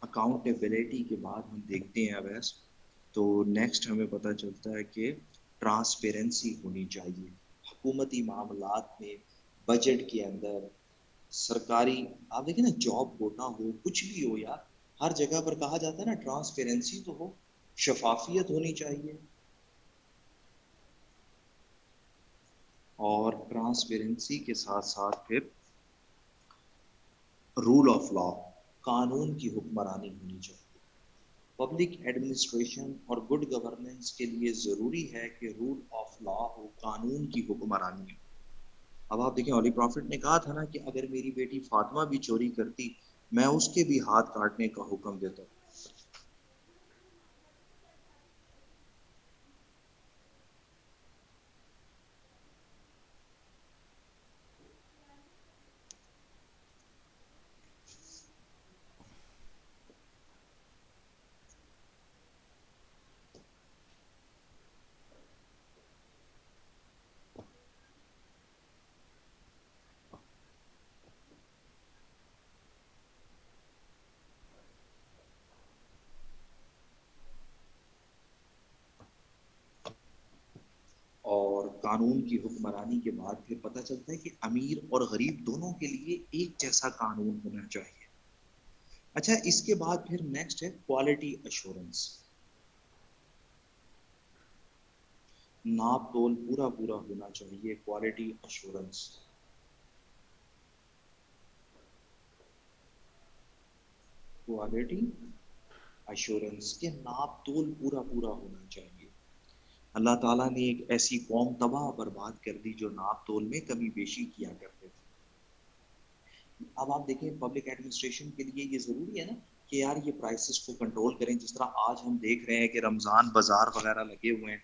اکاؤنٹیبلٹی کے بعد ہم دیکھتے ہیں اویس، تو نیکسٹ ہمیں پتہ چلتا ہے کہ ٹرانسپیرنسی ہونی چاہیے حکومتی معاملات میں، بجٹ کے اندر، سرکاری، آپ دیکھیں نا جاب کوٹا ہو کچھ بھی ہو یار، ہر جگہ پر کہا جاتا ہے نا ٹرانسپیرنسی تو ہو، شفافیت ہونی چاہیے۔ اور ٹرانسپیرنسی کے ساتھ ساتھ پھر رول آف لا، قانون کی حکمرانی ہونی چاہیے۔ پبلک ایڈمنسٹریشن اور گڈ گورننس کے لیے ضروری ہے کہ رول آف لا ہو، قانون کی حکمرانی ہو۔ اب آپ دیکھیں ہولی پروفٹ نے کہا تھا نا کہ اگر میری بیٹی فاطمہ بھی چوری کرتی میں اس کے بھی ہاتھ کاٹنے کا حکم دیتا ہوں۔ اور قانون کی حکمرانی کے بعد پھر پتہ چلتا ہے کہ امیر اور غریب دونوں کے لیے ایک جیسا قانون ہونا چاہیے۔ اچھا اس کے بعد پھر نیکسٹ ہے کوالٹی ایشورنس، ناپ تول پورا پورا ہونا چاہیے، کوالٹی ایشورنس، کوالٹی ایشورنس کے ناپ تول پورا پورا ہونا چاہیے۔ اللہ تعالیٰ نے ایک ایسی قوم تباہ برباد کر دی جو ناپ تول میں کمی بیشی کیا کرتے تھے۔ اب آپ دیکھیں پبلک ایڈمنسٹریشن کے لیے یہ ضروری ہے نا کہ یار یہ پرائسز کو کنٹرول کریں، جس طرح آج ہم دیکھ رہے ہیں کہ رمضان بازار وغیرہ لگے ہوئے ہیں۔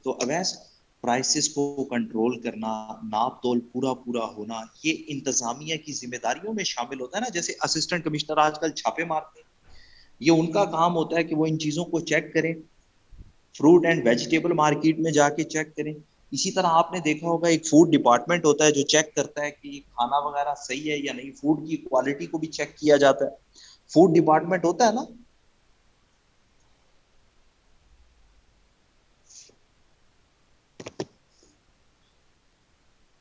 تو اویس پرائسز کو کنٹرول کرنا، ناپ تول پورا پورا ہونا، یہ انتظامیہ کی ذمہ داریوں میں شامل ہوتا ہے نا. جیسے اسسٹنٹ کمشنر آج کل چھاپے مارتے ہیں، یہ ان کا کام ہوتا ہے کہ وہ ان چیزوں کو چیک کریں، فروٹ اینڈ ویجیٹیبل مارکیٹ میں جا کے چیک کریں. اسی طرح آپ نے دیکھا ہوگا ایک فوڈ ڈپارٹمنٹ ہوتا ہے جو چیک کرتا ہے کہ کھانا وغیرہ صحیح ہے یا نہیں، فوڈ کی کوالٹی کو بھی چیک کیا جاتا ہے. فوڈ ڈپارٹمنٹ ہوتا ہے نا.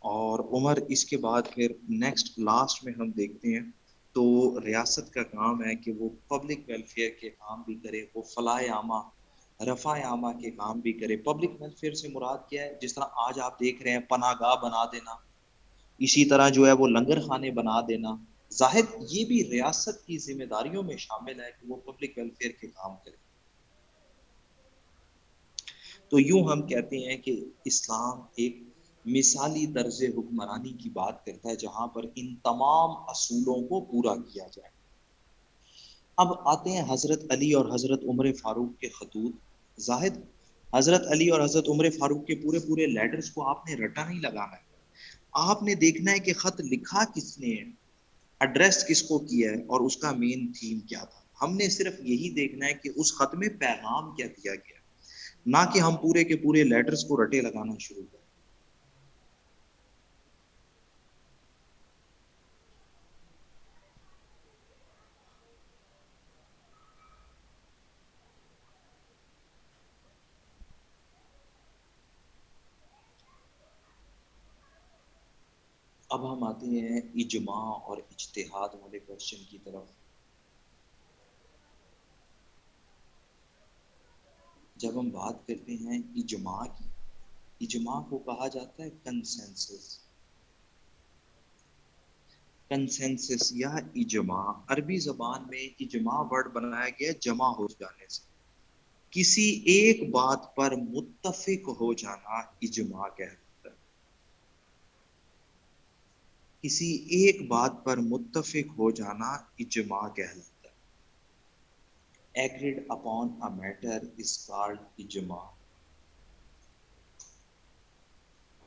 اور عمر اس کے بعد پھر نیکسٹ لاسٹ میں ہم دیکھتے ہیں تو ریاست کا کام ہے کہ وہ پبلک ویلفیئر کے کام بھی کرے، وہ فلاح عامہ رفع عامہ کے کام بھی کرے. پبلک ویلفیئر سے مراد کیا ہے؟ جس طرح آج آپ دیکھ رہے ہیں پناہ گاہ بنا دینا، اسی طرح جو ہے وہ لنگر خانے بنا دینا. ظاہر یہ بھی ریاست کی ذمہ داریوں میں شامل ہے کہ وہ پبلک ویلفیئر کے کام کرے. تو یوں ہم کہتے ہیں کہ اسلام ایک مثالی طرز حکمرانی کی بات کرتا ہے جہاں پر ان تمام اصولوں کو پورا کیا جائے. اب آتے ہیں حضرت علی اور حضرت عمر فاروق کے خطوط. زاہد، حضرت علی اور حضرت عمر فاروق کے پورے پورے لیٹرز کو آپ نے رٹا نہیں لگانا ہے، آپ نے دیکھنا ہے کہ خط لکھا کس نے ہے، ایڈریس کس کو کیا ہے، اور اس کا مین تھیم کیا تھا. ہم نے صرف یہی دیکھنا ہے کہ اس خط میں پیغام کیا دیا گیا، نہ کہ ہم پورے کے پورے لیٹرز کو رٹے لگانا شروع کریں. اب ہم آتے ہیں اجماع اور اجتہاد والے کوشچن کی طرف. جب ہم بات کرتے ہیں اجماع کی، اجماع کو کہا جاتا ہے کنسنسس. کنسنسس یا اجماع، عربی زبان میں اجماع ورڈ بنایا گیا جمع ہو جانے سے. کسی ایک بات پر متفق ہو جانا اجماع کہلاتا ہے. کسی ایک بات پر متفق ہو جانا اجماع کہلاتا ہے. Agreed upon a matter is called ijma.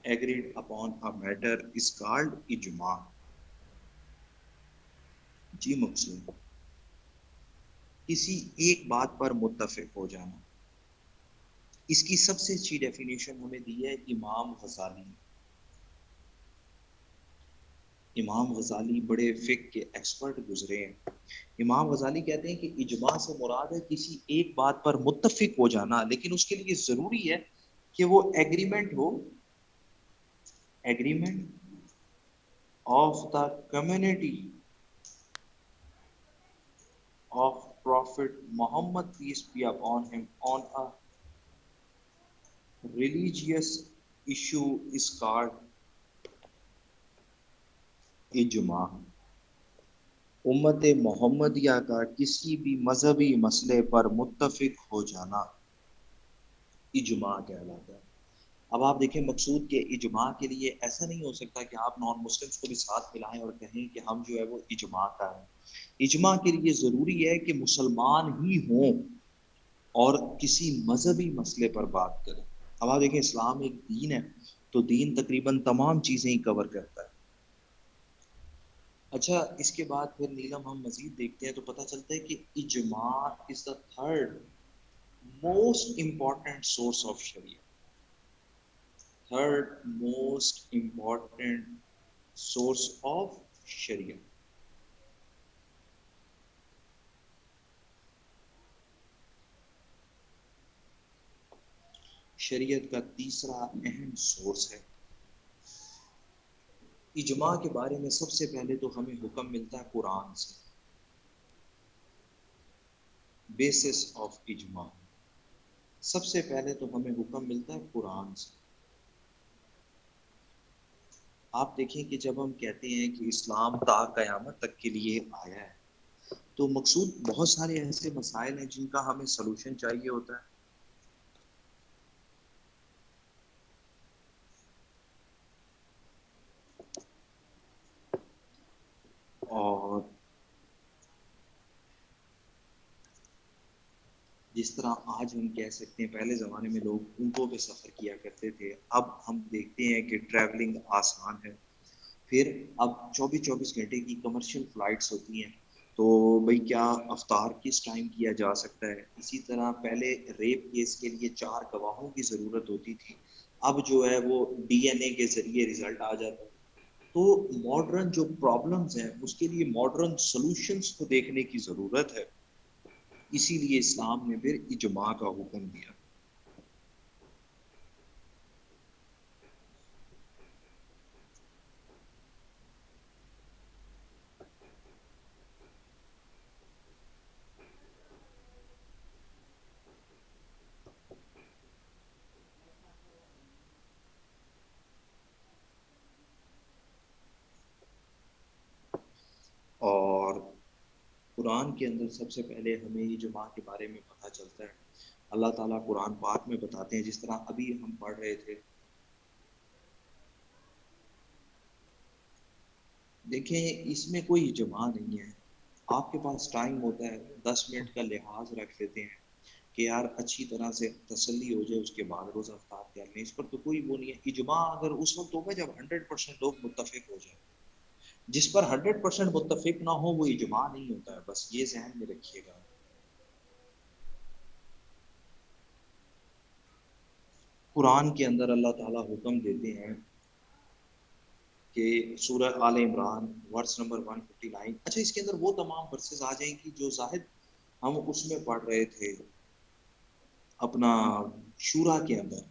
Agreed upon a matter is called ijma. جی مقصود کسی ایک بات پر متفق ہو جانا. اس کی سب سے اچھی ڈیفینیشن ہمیں دی ہے امام غزالی. امام غزالی بڑے فقہ کے ایکسپرٹ گزرے ہیں. امام غزالی کہتے ہیں کہ اجماع سے مراد ہے کسی ایک بات پر متفق ہو جانا، لیکن اس کے لیے ضروری ہے کہ وہ agreement who, agreement of the community of Prophet Muhammad peace be upon him on a religious issue is called اجماع. امت محمدیہ کا کسی بھی مذہبی مسئلے پر متفق ہو جانا اجماع کہلاتا ہے. اب آپ دیکھیں مقصود کے اجماع کے لیے ایسا نہیں ہو سکتا کہ آپ نان مسلمس کو بھی ساتھ ملائیں اور کہیں کہ ہم جو ہے وہ اجماع کا ہے. اجماع کے لیے ضروری ہے کہ مسلمان ہی ہوں اور کسی مذہبی مسئلے پر بات کریں. اب آپ دیکھیں اسلام ایک دین ہے تو دین تقریباً تمام چیزیں ہی کور کرتا ہے. اچھا اس کے بعد پھر نیلم ہم مزید دیکھتے ہیں تو پتہ چلتا ہے کہ اجماع is the third most important source of sharia. Third most important source of sharia. شریعت کا تیسرا اہم سورس ہے. اجماع کے بارے میں سب سے پہلے تو ہمیں حکم ملتا ہے قرآن سے. بیسس آف اجماع، سب سے پہلے تو ہمیں حکم ملتا ہے قرآن سے. آپ دیکھیں کہ جب ہم کہتے ہیں کہ اسلام تا قیامت تک کے لیے آیا ہے تو مقصود بہت سارے ایسے مسائل ہیں جن کا ہمیں سلوشن چاہیے ہوتا ہے. اور جس طرح آج ہم کہہ سکتے ہیں پہلے زمانے میں لوگ اونٹوں پہ سفر کیا کرتے تھے، اب ہم دیکھتے ہیں کہ ٹریولنگ آسان ہے. پھر اب 24 گھنٹے کی کمرشل فلائٹس ہوتی ہیں، تو بھائی کیا افطار کس ٹائم کیا جا سکتا ہے. اسی طرح پہلے ریپ کیس کے لیے 4 گواہوں کی ضرورت ہوتی تھی، اب جو ہے وہ DNA کے ذریعے رزلٹ آ جاتا ہے. تو ماڈرن جو پرابلمز ہیں اس کے لیے ماڈرن سولوشنز کو دیکھنے کی ضرورت ہے. اسی لیے اسلام نے پھر اجماع کا حکم دیا. اور قرآن کے اندر سب سے پہلے ہمیں اجماع کے بارے میں پتہ چلتا ہے. اللہ تعالیٰ قرآن پاک میں بتاتے ہیں، جس طرح ابھی ہم پڑھ رہے تھے. دیکھیں اس میں کوئی اجماع نہیں ہے. آپ کے پاس ٹائم ہوتا ہے، 10 منٹ کا لحاظ رکھ لیتے ہیں کہ یار اچھی طرح سے تسلی ہو جائے، اس کے بعد روزہ افطار کر لیں. اس پر تو کوئی وہ نہیں ہے. اجماع اگر اس وقت ہوگا جب 100% لوگ متفق ہو جائیں. جس پر 100% متفق نہ ہو وہ اجماع نہیں ہوتا ہے، بس یہ ذہن میں رکھیے گا. قرآن کے اندر اللہ تعالیٰ حکم دیتے ہیں کہ سورہ آل عمران ورس نمبر 159. اچھا اس کے اندر وہ تمام ورسز آ جائیں گی جو زاہد ہم اس میں پڑھ رہے تھے اپنا شورا کے اندر،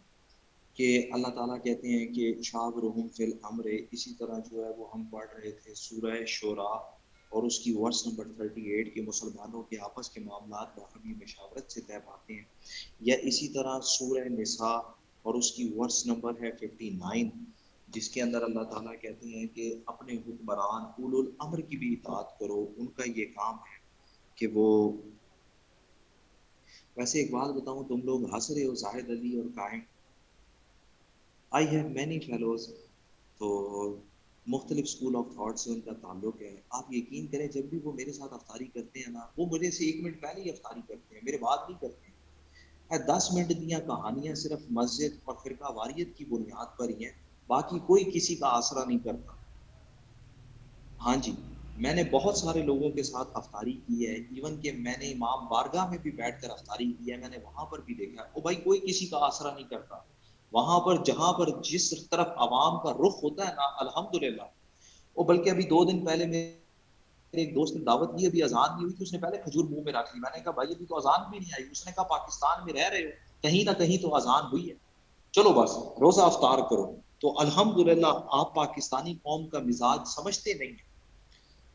کہ اللہ تعالیٰ کہتے ہیں کہ شاورہم فی الامر. اسی طرح جو ہے وہ ہم پڑھ رہے تھے سورہ شورا اور اس کی ورس نمبر 38 کے مسلمانوں کے آپس کے معاملات باہمی مشاورت سے طے پاتے ہیں. یا اسی طرح سورہ نساء اور اس کی ورس نمبر ہے 59، جس کے اندر اللہ تعالیٰ کہتے ہیں کہ اپنے حکمران اولو الامر کی بھی اطاعت کرو، ان کا یہ کام ہے کہ وہ. ویسے ایک بات بتاؤں، تم لوگ ہنس رہے ہو زاہد علی اور قائم. آئی ہیو مینی فیلوز، تو مختلف اسکول آف تھاٹ سے ان کا تعلق ہے. آپ یقین کریں جب بھی وہ میرے ساتھ افطاری کرتے ہیں نا، وہ مجھے سے 1 منٹ پہلے ہی افطاری کرتے ہیں، میرے بات نہیں کرتے ہیں. 10 منٹ دیا کہانیاں صرف مسجد اور فرقہ واریت کی بنیاد پر ہی ہیں، باقی کوئی کسی کا آسرا نہیں کرتا. ہاں جی، میں نے بہت سارے لوگوں کے ساتھ افطاری کی ہے، ایون کہ میں نے امام بارگاہ میں بھی بیٹھ کر افطاری کی ہے. میں نے وہاں پر بھی دیکھا او بھائی کوئی کسی کا آسرا نہیں کرتا. وہاں پر جہاں پر جس طرف عوام کا رخ ہوتا ہے نا، الحمدللہ. وہ بلکہ ابھی 2 دن پہلے میرے ایک دوست نے دعوت دی، ابھی اذان نہیں ہوئی تھی، اس نے پہلے کھجور منہ میں رکھ لی. میں نے کہا بھائی ابھی تو اذان بھی نہیں آئی. اس نے کہا پاکستان میں رہ رہے ہو، کہیں نہ کہیں تو اذان ہوئی ہے، چلو بس روزہ افطار کرو. تو الحمدللہ آپ پاکستانی قوم کا مزاج سمجھتے نہیں ہیں.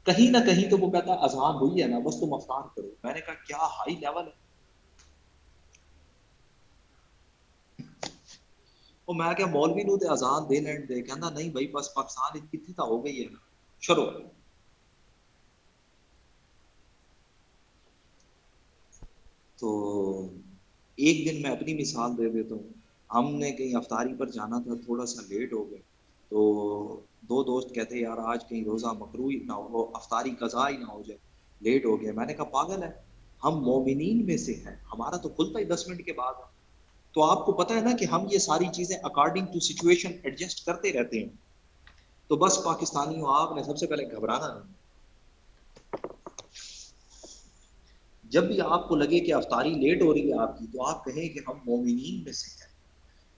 کہیں نہ کہیں تو وہ کہتا ہے اذان ہوئی ہے نا بس تم افطار کرو. میں نے کہا کیا ہائی لیول ہے. وہ میں کیا مولوی نو تے اذان دے لین دے، کہندا نہیں بھائی بس پاکستان کتنی تا ہو گئی ہے نا، چلو. تو ایک دن میں اپنی مثال دے دیتا ہوں. ہم نے کہیں افطاری پر جانا تھا، تھوڑا سا لیٹ ہو گئے. تو 2 دوست کہتے یار آج کہیں روزہ مکروہ نہ ہو، افطاری قضا ہی نہ ہو جائے، لیٹ ہو گیا. میں نے کہا پاگل ہے، ہم مومنین میں سے ہیں، ہمارا تو کھلتا ہی 10 منٹ کے بعد ہے. تو آپ کو پتا ہے نا کہ ہم یہ ساری چیزیں اکارڈنگ ٹو سچویشن ایڈجسٹ کرتے رہتے ہیں. تو بس پاکستانیوں آپ نے سب سے پہلے گھبرانا نہیں. جب بھی آپ کو لگے کہ افطاری لیٹ ہو رہی ہے آپ کی، تو آپ کہیں کہ ہم مومنین میں سے ہیں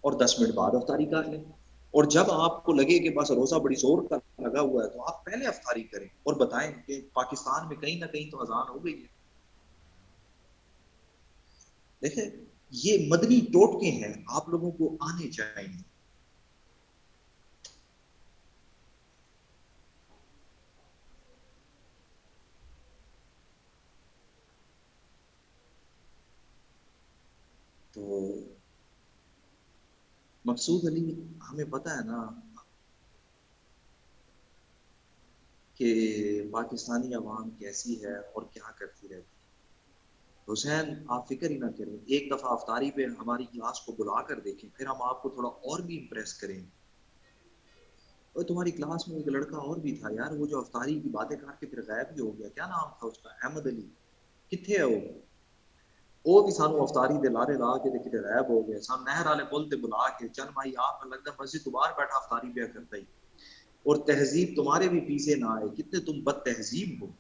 اور 10 منٹ بعد افطاری کر لیں. اور جب آپ کو لگے کہ بس روزہ بڑی زور کا لگا ہوا ہے، تو آپ پہلے افطاری کریں اور بتائیں کہ پاکستان میں کہیں نہ کہیں تو اذان ہو گئی ہے. دیکھیں یہ مدنی ٹوٹکے ہیں، آپ لوگوں کو آنے چاہیے. تو مقصود علی، ہمیں پتا ہے نا کہ پاکستانی عوام کیسی ہے اور کیا کرتی رہتی ہے. حسین آپ فکر ہی نہ کریں، ایک دفعہ افطاری پہ ہماری کلاس کو بلا کر دیکھیں، پھر ہم آپ کو تھوڑا اور بھی امپریس کریں. اور تمہاری کلاس میں ایک لڑکا اور بھی تھا یار، وہ جو افطاری کی باتیں کر کے پھر غائب بھی ہو گیا، کیا نام تھا اس کا؟ احمد علی. کتنے ہے وہ؟ وہ بھی سانو افطاری دے لارے لا کے کتے غائب ہو گئے. سان نہر والے پل تے بلا کے چل بھائی آپ میں لگتا مسجد تو باہر بیٹھا افطاری پیا کرتا ہی. اور تہذیب تمہارے بھی پیچھے نہ آئے, کتنے تم بد تہذیب ہو.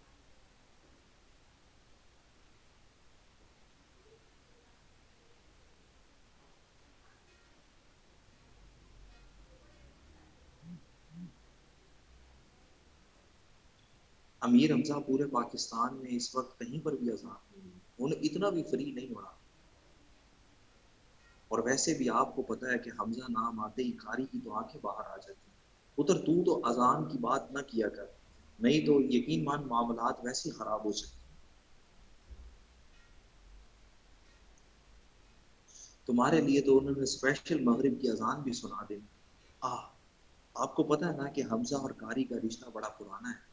امیر حمزہ پورے پاکستان میں اس وقت کہیں پر بھی اذان نہیں ہوئی, انہیں اتنا بھی فری نہیں ہونا. اور ویسے بھی آپ کو پتا ہے کہ حمزہ نام آتے ہی قاری کی تو آنکھیں باہر آ جاتی. ادھر تو اذان کی بات نہ کیا کر, نہیں تو یقین مان معاملات ویسے ہی خراب ہو سکتے. تمہارے لیے تو انہوں نے اسپیشل مغرب کی اذان بھی سنا دی. آپ کو پتا ہے نا کہ حمزہ اور قاری کا رشتہ بڑا پرانا ہے.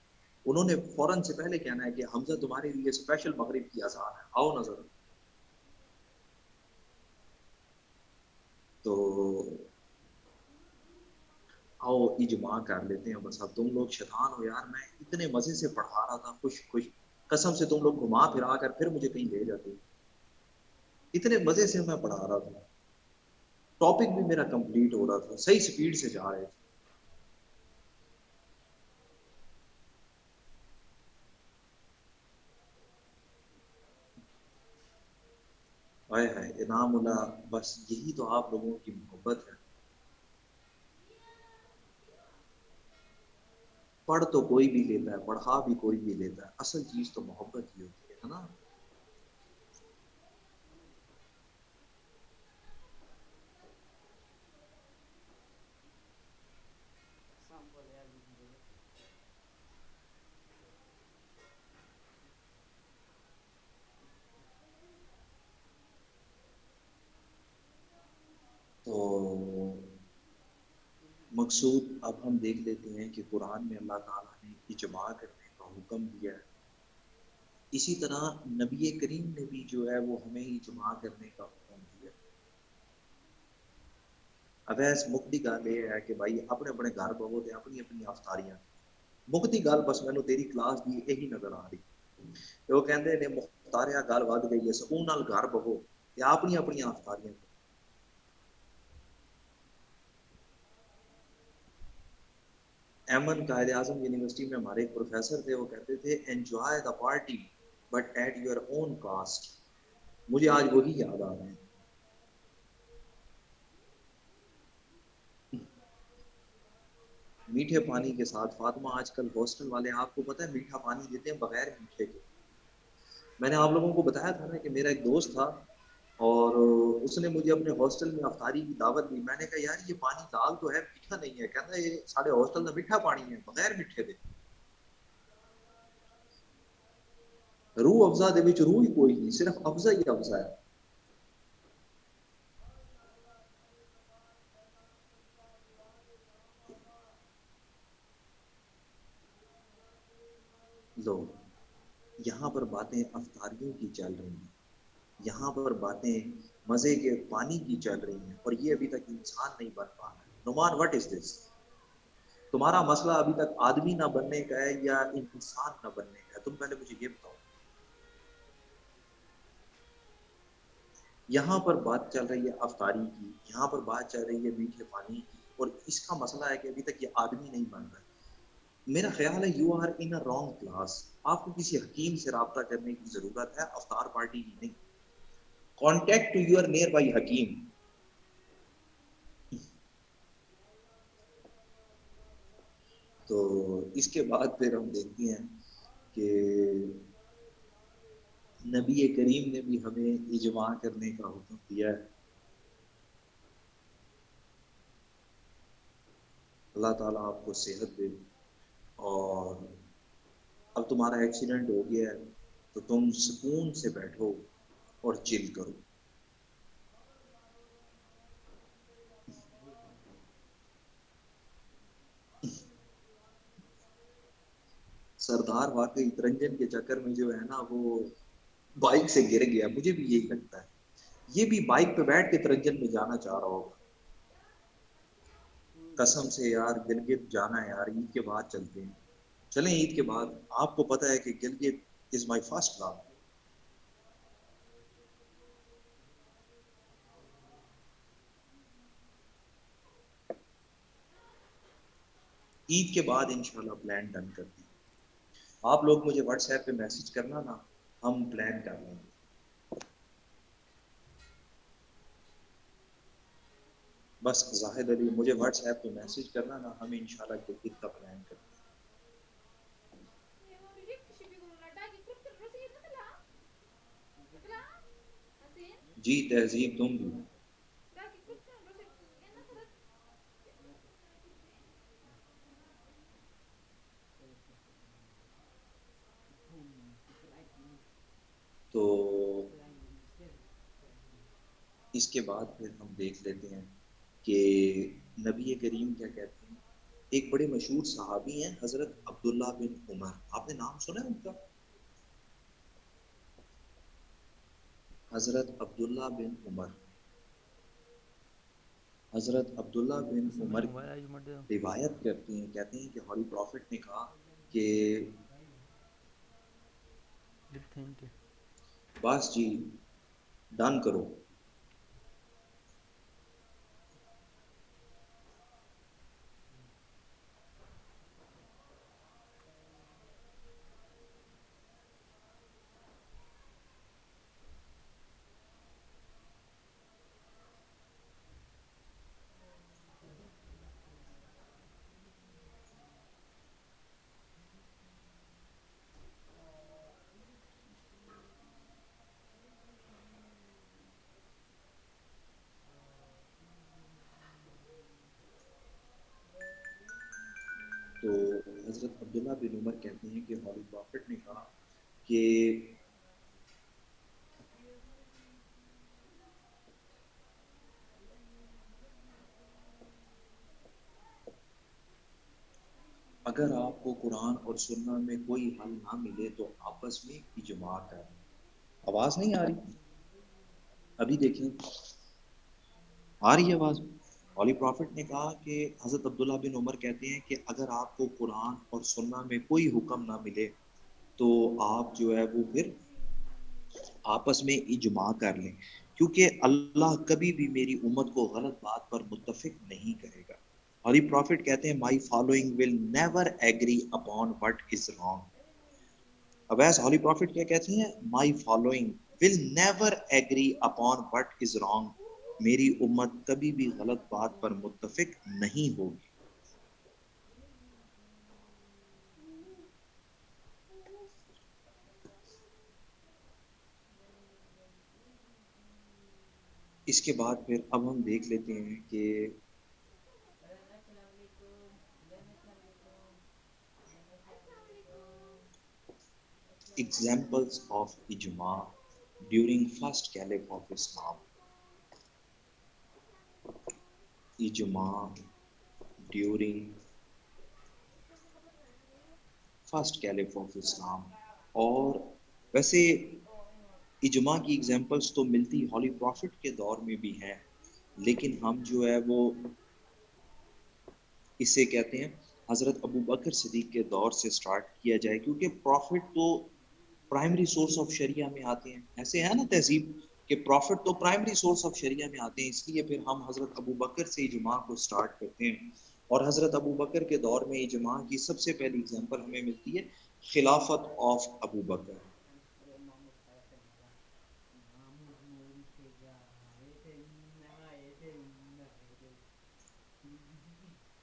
انہوں نے فوراً سے پہلے کہنا ہے کہ حمزہ تمہارے لیے اسپیشل مغرب کی اذان ہے, آؤ نظر. تو آؤ اجماع کر لیتے ہیں بس. اب تم لوگ شیطان ہو یار, میں اتنے مزے سے پڑھا رہا تھا خوش خوش, قسم سے تم لوگ گھما پھرا کر پھر مجھے کہیں لے جاتے. اتنے مزے سے میں پڑھا رہا تھا, ٹاپک بھی میرا کمپلیٹ ہو رہا تھا, صحیح سپیڈ سے جا رہے تھے. ہائے ہائے انعام اللہ, بس یہی تو آپ لوگوں کی محبت ہے. پڑھ تو کوئی بھی لیتا ہے, پڑھا بھی کوئی بھی لیتا ہے, اصل چیز تو محبت ہی ہوتی ہے نا. تو مقصود اب ہم دیکھ لیتے ہیں کہ قرآن میں اللہ تعالیٰ نے اجماع کرنے کا حکم دیا ہے. اسی طرح نبی کریم نے بھی جو ہے وہ ہمیں اجماع کرنے کا حکم دیا. اب ایس مکتی گل یہ ہے کہ بھائی اپنے اپنے گھر بہو تے اپنی اپنی افطاریاں. مکتی گل بس مینوں تیری کلاس دی یہی نظر آ رہی. وہ کہندے نے مختاریا گل ود گئی ہے, سکون نال گھر بہو تے اپنی اپنی افطاریاں. ایمن قائد اعظم یونیورسٹی میں ہمارے ایک پروفیسر تھے, وہ کہتے تھے enjoy the party but at your own cost. مجھے آج وہی یاد آ رہے ہیں. میٹھے پانی کے ساتھ فاطمہ, آج کل ہاسٹل والے آپ کو پتہ ہے میٹھا پانی دیتے ہیں بغیر میٹھے کے. میں نے آپ لوگوں کو بتایا تھا نا کہ میرا ایک دوست تھا اور اس نے مجھے اپنے ہاسٹل میں افطاری کی دعوت دی. میں نے کہا یار یہ پانی دال تو ہے, میٹھا نہیں ہے. کہتا یہ سارے ہاسٹل میں میٹھا پانی ہے بغیر میٹھے دے. روح افزا دے وچ روح ہی کوئی نہیں, صرف افزا ہی افزا ہے. لو یہاں پر باتیں افطاریوں کی چل رہی ہیں, یہاں پر باتیں مزے کے پانی کی چل رہی ہیں, اور یہ ابھی تک انسان نہیں بن پا رہا ہے. نعمان وٹ از دس؟ تمہارا مسئلہ ابھی تک آدمی نہ بننے کا ہے یا انسان نہ بننے کا ہے؟ تم پہلے مجھے یہ بتاؤ. یہاں پر بات چل رہی ہے افطاری کی, یہاں پر بات چل رہی ہے میٹھے پانی کی, اور اس کا مسئلہ ہے کہ ابھی تک یہ آدمی نہیں بن رہا ہے. میرا خیال ہے you are in wrong class. آپ کو کسی حکیم سے رابطہ کرنے کی ضرورت ہے, افطار پارٹی کی نہیں. Contact to your nearby hakim. تو اس کے بعد پھر ہم دیکھتے ہیں کہ نبی کریم نے بھی ہمیں اجماع کرنے کا حکم دیا ہے. اللہ تعالیٰ آپ کو صحت دے. اور اب تمہارا ایکسیڈنٹ ہو گیا ہے تو تم سکون سے بیٹھو اور چل کرو. سردار واقعی ترنجن کے چکر میں جو ہے نا وہ بائک سے گر گیا, مجھے بھی یہی لگتا ہے. یہ بھی بائک پہ بیٹھ کے ترنجن میں جانا چاہ رہا ہوگا. قسم سے یار گلگت جانا ہے یار, عید کے بعد چلتے ہیں. چلیں عید کے بعد. آپ کو پتا ہے کہ گلگت از مائی فرسٹ لو. عید کے بعد انشاءاللہ پلان ڈن کرتے ہیں. آپ لوگ مجھے واٹس ایپ پہ میسج کرنا نا, ہم پلان کر لیں گے. بس زاہد علی مجھے واٹس ایپ پہ میسج کرنا نا, ہم انشاءاللہ کرکٹ کا پلان کرتے ہیں. جی تہذیب تم بھی. تو اس کے بعد پھر ہم دیکھ لیتے ہیں کہ نبی کریم کیا کہتے ہیں. ایک بڑے مشہور صحابی ہیں حضرت عبداللہ بن عمر, آپ نے نام سنا ہے ان کا؟ حضرت عبداللہ بن عمر. حضرت عبداللہ بن اسماعیل عمر موبائل آج مٹ روایت کرتے ہیں, کہتے ہیں کہ ہولی پروفٹ نے کہا کہ تھینک یو. بس جی ڈن کرو. تو حضرت عبداللہ بن عمر کہتے ہیں کہ ہولی پروفٹ نے کہا کہ اگر آپ کو قرآن اور سننا میں کوئی حل نہ ملے تو آپس میں اجماع کر لیں. آواز نہیں آ رہی؟ ابھی دیکھیں آ رہی ہے آواز. ہولی پروفٹ نے کہا کہ حضرت عبداللہ بن عمر کہتے ہیں کہ اگر آپ کو قرآن اور سننا میں کوئی حکم نہ ملے تو آپ جو ہے وہ پھر آپس میں اجماع کر لیں, کیونکہ اللہ کبھی بھی میری امت کو غلط بات پر متفق نہیں کرے گا. ہولی پروفٹ کہتے ہیں my following will never agree upon what is wrong. Owais holy prophet کیا کہتے ہیں, my following will never agree upon what is wrong, میری امت کبھی بھی غلط بات پر متفق نہیں ہوگی. اس کے بعد پھر اب ہم دیکھ لیتے ہیں کہ examples of ijma during first caliph of Islam. Ijma during first caliph of Islam. اور ویسے اجماع کی ایگزامپلس تو ملتی ہولی پروفٹ کے دور میں بھی ہیں, لیکن ہم جو ہے وہ اسے کہتے ہیں حضرت ابو بکر صدیق کے دور سے سٹارٹ کیا جائے, کیونکہ پروفٹ تو پرائمری سورس آف شریعہ میں آتے ہیں. ایسے ہے نا تہذیب کہ پروفٹ تو پرائمری سورس آف شریعہ میں آتے ہیں, اس لیے پھر ہم حضرت ابو بکر سے اجماع کو سٹارٹ کرتے ہیں. اور حضرت ابو بکر کے دور میں اجماع کی سب سے پہلی اگزامپل ہمیں ملتی ہے خلافت آف ابو بکر.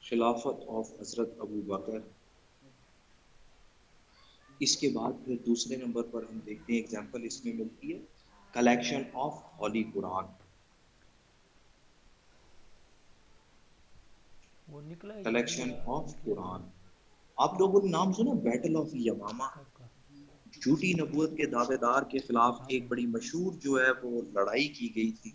خلافت آف حضرت ابو بکر. اس کے بعد پھر دوسرے نمبر پر ہم دیکھتے ہیں ایگزامپل اس میں ملتی ہے کلیکشن آف ہولی قرآن. وہ نکلا ہے کہ نہیں کلیکشن آف نکلا ہے قرآن. آپ لوگوں نے نام سنا بیٹل آف یمامہ؟ کب کا جھوٹی نبوت کے دعوے دار کے خلاف ہاں ایک بھائی بڑی مشہور جو ہے وہ لڑائی کی گئی تھی.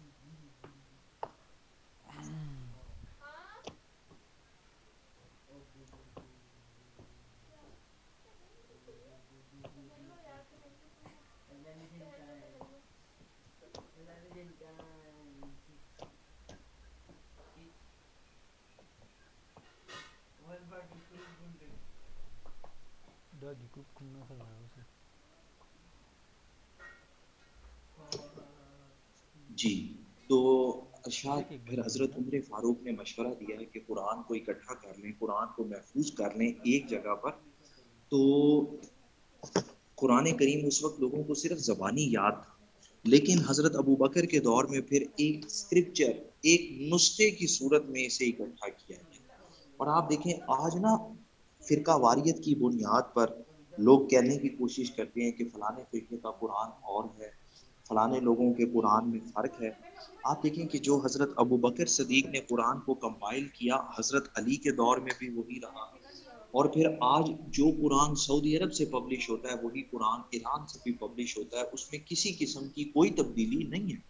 ڈاگی گروپ کھلنا کر رہا ہے اسے. جی تو ارشاد دیکھیں ایک پھر بات یہ ہے حضرت نا، عمر فاروق نے مشورہ دیا ہے کہ قرآن کو اکٹھا کر لیں، قرآن کو محفوظ کر لیں ایک جگہ پر. تو قرآن کریم اس وقت لوگوں کو صرف زبانی یاد تھا، لیکن حضرت ابو بکر کے دور میں پھر ایک اسکرپچر، ایک نسخے کی صورت میں اسے اکٹھا کیا گیا. اور آپ دیکھیں آج نا فرقہ واریت کی بنیاد پر لوگ کہنے کی کوشش کرتے ہیں کہ فلانے فرقے کا قرآن اور ہے، فلانے لوگوں کے قرآن میں فرق ہے. آپ دیکھیں کہ جو حضرت ابو بکر صدیق نے قرآن کو کمپائل کیا، حضرت علی کے دور میں بھی وہی رہا. اور پھر آج جو قرآن سعودی عرب سے پبلش ہوتا ہے وہی قرآن ایران سے بھی پبلش ہوتا ہے، اس میں کسی قسم کی کوئی تبدیلی نہیں ہے.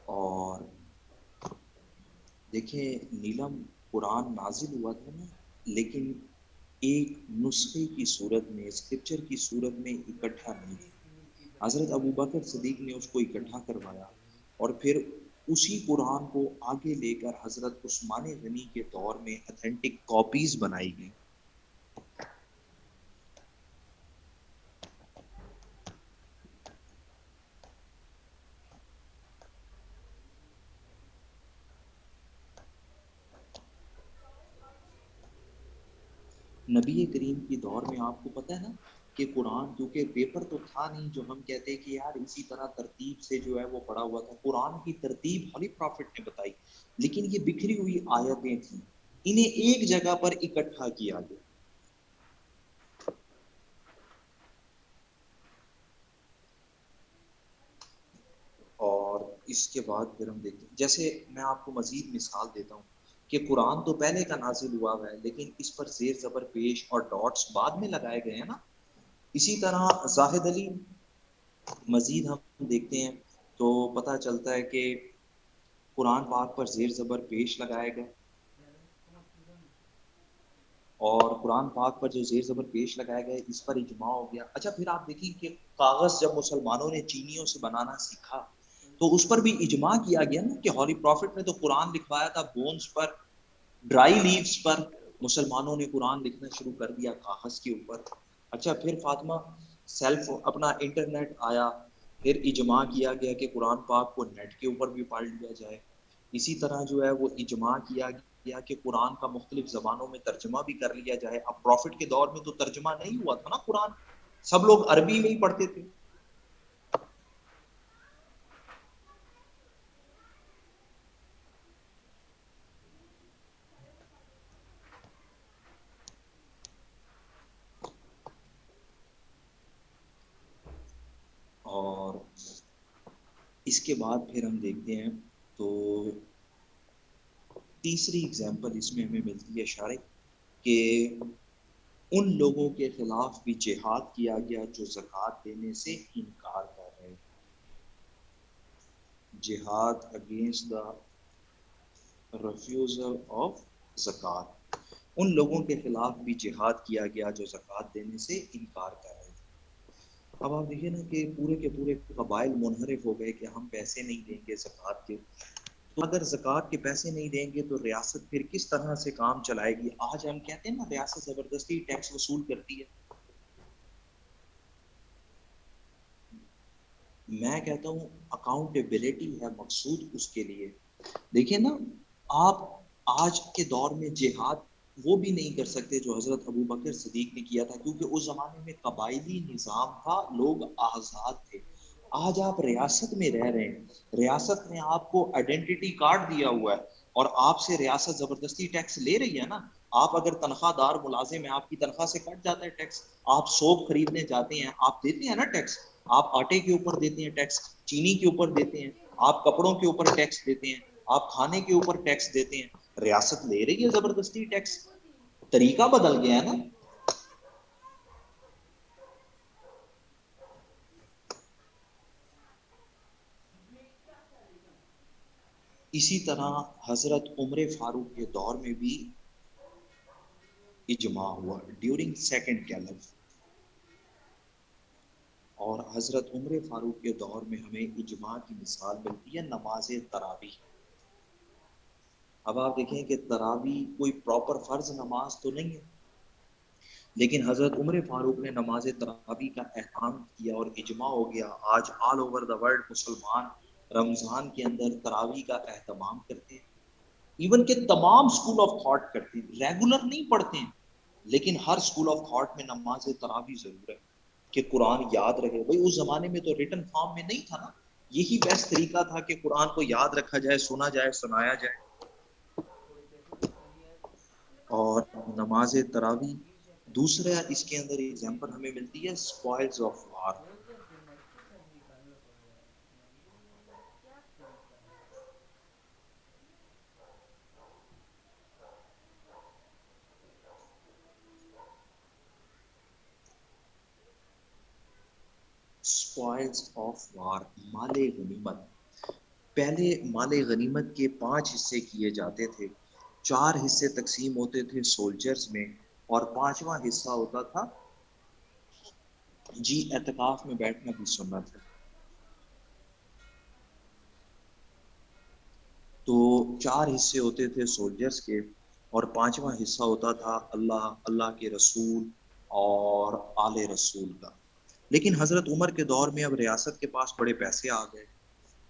اور دیکھیں نیلم، قرآن نازل ہوا تھا نا، لیکن ایک نسخے کی صورت میں، اسکرپچر کی صورت میں اکٹھا نہیں تھا. حضرت ابو بکر صدیق نے اس کو اکٹھا کروایا، اور پھر اسی قرآن کو آگے لے کر حضرت عثمان غنی کے دور میں اتھینٹک کاپیز بنائی گئی. نبی کریم کی دور میں آپ کو پتہ ہے نا کہ قرآن کیونکہ پیپر تو تھا نہیں جو ہم کہتے کہ یار اسی طرح ترتیب سے جو ہے وہ پڑا ہوا تھا. قرآن کی ترتیب ہولی پرافٹ نے بتائی، لیکن یہ بکھری ہوئی آیتیں تھیں، انہیں ایک جگہ پر اکٹھا کیا گیا. اور اس کے بعد پھر ہم دیکھتے ہیں، جیسے میں آپ کو مزید مثال دیتا ہوں کہ قرآن تو پہلے کا نازل ہوا ہے، لیکن اس پر زیر زبر پیش اور ڈاٹس بعد میں لگائے گئے ہیں نا. اسی طرح زاہد علی، مزید ہم دیکھتے ہیں تو پتہ چلتا ہے کہ قرآن پاک پر زیر زبر پیش لگائے گئے، اور قرآن پاک پر جو زیر زبر پیش لگائے گئے اس پر اجماع ہو گیا. اچھا پھر آپ دیکھیں کہ کاغذ جب مسلمانوں نے چینیوں سے بنانا سیکھا تو اس پر بھی اجماع کیا گیا نا کہ ہولی پروفٹ نے تو قرآن لکھوایا تھا بونز پر، ڈرائی لیوز پر، مسلمانوں نے قرآن لکھنا شروع کر دیا کاغذ کے اوپر. اچھا پھر فاطمہ سیلف اپنا انٹرنیٹ آیا، پھر اجماع کیا گیا کہ قرآن پاک کو نیٹ کے اوپر بھی پڑھ لیا جائے. اسی طرح جو ہے وہ اجماع کیا گیا کہ قرآن کا مختلف زبانوں میں ترجمہ بھی کر لیا جائے. اب پروفٹ کے دور میں تو ترجمہ نہیں ہوا تھا نا قرآن، سب لوگ عربی میں ہی پڑھتے تھے. اور اس کے بعد پھر ہم دیکھتے ہیں تو تیسری اگزامپل اس میں ہمیں ملتی ہے شارک، کہ ان لوگوں کے خلاف بھی جہاد کیا گیا جو زکوٰۃ دینے سے انکار کر رہے. جہاد اگینسٹ دا ریفیوزل آف زکوٰۃ، ان لوگوں کے خلاف بھی جہاد کیا گیا جو زکوٰۃ دینے سے انکار کر رہے تھے. اب آپ دیکھیے نا کہ پورے کے پورے قبائل منحرف ہو گئے کہ ہم پیسے نہیں دیں گے زکوٰۃ کے. تو اگر زکوٰۃ کے پیسے نہیں دیں گے تو ریاست پھر کس طرح سے کام چلائے گی؟ آج ہم کہتے ہیں نا ریاست زبردستی ٹیکس وصول کرتی ہے. میں کہتا ہوں اکاؤنٹیبلٹی ہے مقصود اس کے لیے. دیکھیں نا آپ آج کے دور میں جہاد وہ بھی نہیں کر سکتے جو حضرت ابو بکر صدیق نے کیا تھا، کیونکہ اس زمانے میں قبائلی نظام تھا، لوگ آزاد تھے. آج آپ ریاست میں رہ رہے ہیں، ریاست نے آپ کو آئیڈینٹی کارڈ دیا ہوا ہے، اور آپ سے ریاست زبردستی ٹیکس لے رہی ہے نا. آپ اگر تنخواہ دار ملازم ہیں، آپ کی تنخواہ سے کٹ جاتا ہے ٹیکس. آپ سوپ خریدنے جاتے ہیں، آپ دیتے ہیں نا ٹیکس. آپ آٹے کے اوپر دیتے ہیں ٹیکس، چینی کے اوپر دیتے ہیں، آپ کپڑوں کے اوپر ٹیکس دیتے ہیں، آپ کھانے کے اوپر ٹیکس دیتے ہیں. ریاست لے رہی ہے زبردستی ٹیکس، طریقہ بدل گیا ہے نا. اسی طرح حضرت عمر فاروق کے دور میں بھی اجماع ہوا ڈیورنگ سیکنڈ کیلف. اور حضرت عمر فاروق کے دور میں ہمیں اجماع کی مثال ملتی ہے نماز تراویح. اب آپ دیکھیں کہ تراویح کوئی پراپر فرض نماز تو نہیں ہے، لیکن حضرت عمر فاروق نے نماز تراویح کا اہتمام کیا اور اجماع ہو گیا. آج آل اوور دا ورلڈ مسلمان رمضان کے اندر تراویح کا اہتمام کرتے ہیں، ایون کہ تمام سکول آف تھاٹ کرتے ہیں، ریگولر نہیں پڑھتے ہیں لیکن ہر سکول آف تھاٹ میں نماز تراویح ضرور ہے کہ قرآن یاد رہے. بھائی اس زمانے میں تو ریٹن فارم میں نہیں تھا نا، یہی بیسٹ طریقہ تھا کہ قرآن کو یاد رکھا جائے، سنا جائے، سنایا جائے. اور نماز تراویح دوسرا اس کے اندر ایگزامپل ہمیں ملتی ہے اسپوائلز آف وار. اسپوائلز آف وار، مال غنیمت. پہلے مال غنیمت کے 5 حصے کیے جاتے تھے، 4 حصے تقسیم ہوتے تھے سولجرز میں اور 5واں حصہ ہوتا تھا جی اعتکاف میں بیٹھنا بھی سنت ہے. تو 4 حصے ہوتے تھے سولجرز کے اور 5واں حصہ ہوتا تھا اللہ کے رسول اور آل رسول کا. لیکن حضرت عمر کے دور میں اب ریاست کے پاس بڑے پیسے آ گئے.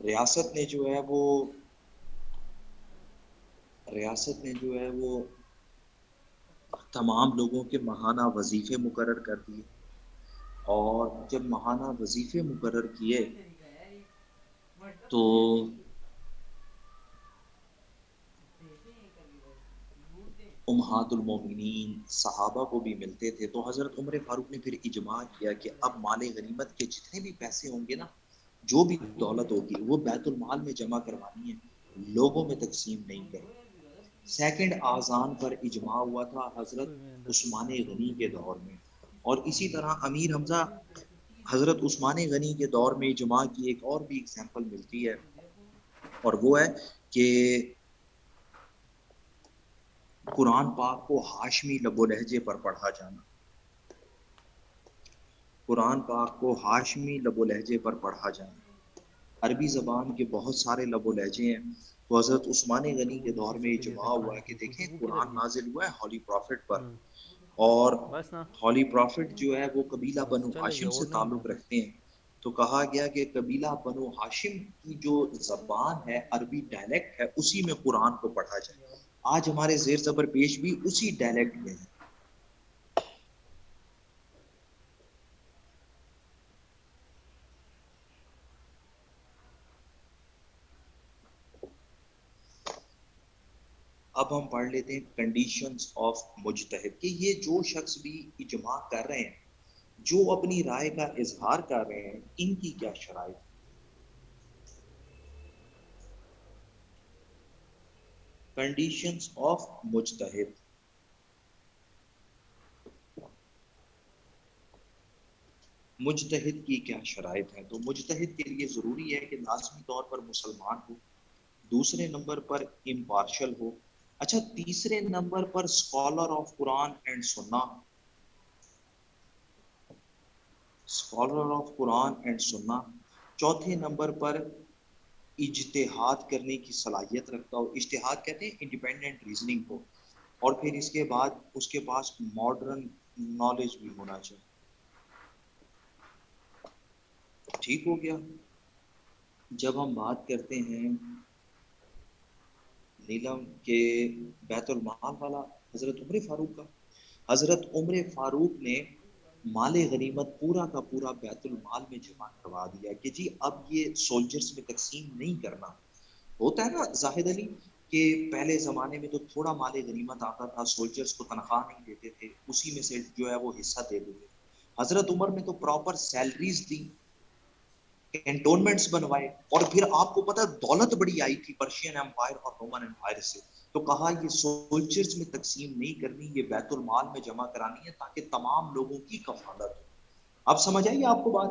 ریاست نے جو ہے وہ ریاست نے جو ہے وہ تمام لوگوں کے ماہانہ وظیفے مقرر کر دیے. اور جب ماہانہ وظیفے مقرر کیے تو امہات المومنین صحابہ کو بھی ملتے تھے. تو حضرت عمر فاروق نے پھر اجماع کیا کہ اب مال غنیمت کے جتنے بھی پیسے ہوں گے نا، جو بھی دولت ہوگی وہ بیت المال میں جمع کروانی ہے، لوگوں میں تقسیم نہیں کرنی. سیکنڈ آذان پر اجماع ہوا تھا حضرت عثمان غنی کے دور میں. اور اسی طرح امیر حمزہ حضرت عثمان غنی کے دور میں اجماع کی ایک اور بھی اگزامپل ملتی ہے، اور وہ ہے کہ قرآن پاک کو ہاشمی لب و لہجے پر پڑھا جانا. قرآن پاک کو ہاشمی لب و لہجے پر پڑھا جانا. عربی زبان کے بہت سارے لب و لہجے ہیں. تو حضرت عثمان غنی کے دور میں اجماع ہوا ہے کہ دیکھیں قرآن نازل ہوا ہے ہولی پروفٹ پر، اور ہولی پروفٹ جو ہے وہ قبیلہ بنو ہاشم سے تعلق رکھتے ہیں. تو کہا گیا کہ قبیلہ بنو ہاشم کی جو زبان ہے، عربی ڈائلیکٹ ہے، اسی میں قرآن کو پڑھا جائے. آج ہمارے زیر زبر پیش بھی اسی ڈائلیکٹ میں ہے. اب ہم پڑھ لیتے ہیں کنڈیشنز آف مجتہد، کہ یہ جو شخص بھی اجماع کر رہے ہیں، جو اپنی رائے کا اظہار کر رہے ہیں، ان کی کیا شرائط. کنڈیشنز آف مجتہد، مجتہد کی کیا شرائط ہیں. تو مجتہد کے لیے ضروری ہے کہ لازمی طور پر مسلمان ہو، دوسرے نمبر پر امپارشل ہو، اچھا تیسرے number per scholar of Quran and سنہ، اسکالر آف قرآن اینڈ سنہ. چوتھے نمبر پر اجتہاد کرنے کی صلاحیت رکھتا ہو، اجتہاد کہتے ہیں انڈیپینڈنٹ ریزننگ کو. اور پھر اس کے بعد اس کے پاس ماڈرن نالج بھی ہونا چاہیے. ٹھیک ہو گیا. جب ہم بات کرتے ہیں نیلم کے بیت المال والا حضرت عمر فاروق کا، حضرت عمر فاروق نے مال غنیمت پورا کا پورا بیت المال میں جمع کروا دیا کہ جی اب یہ سولجرز میں تقسیم نہیں کرنا. ہوتا ہے نا زاہد علی کہ پہلے زمانے میں تو تھوڑا مال غنیمت آتا تھا، سولجرز کو تنخواہ نہیں دیتے تھے، اسی میں سے جو ہے وہ حصہ دے دیتے تھے. حضرت عمر نے تو پراپر سیلریز دی، کینٹونمنٹس بنوائے، اور پھر آپ کو پتا دولت بڑی آئی تھی پرشین امپائر اور رومن امپائر سے. تو کہا یہ سولجرز میں تقسیم نہیں کرنی، یہ بیت المال میں جمع کرانی ہے تاکہ تمام لوگوں کی کفالت ہو. اب سمجھ آئیے آپ کو بات.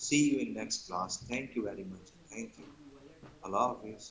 See you in next class. Thank you very much. Thank you. Allah Hafiz.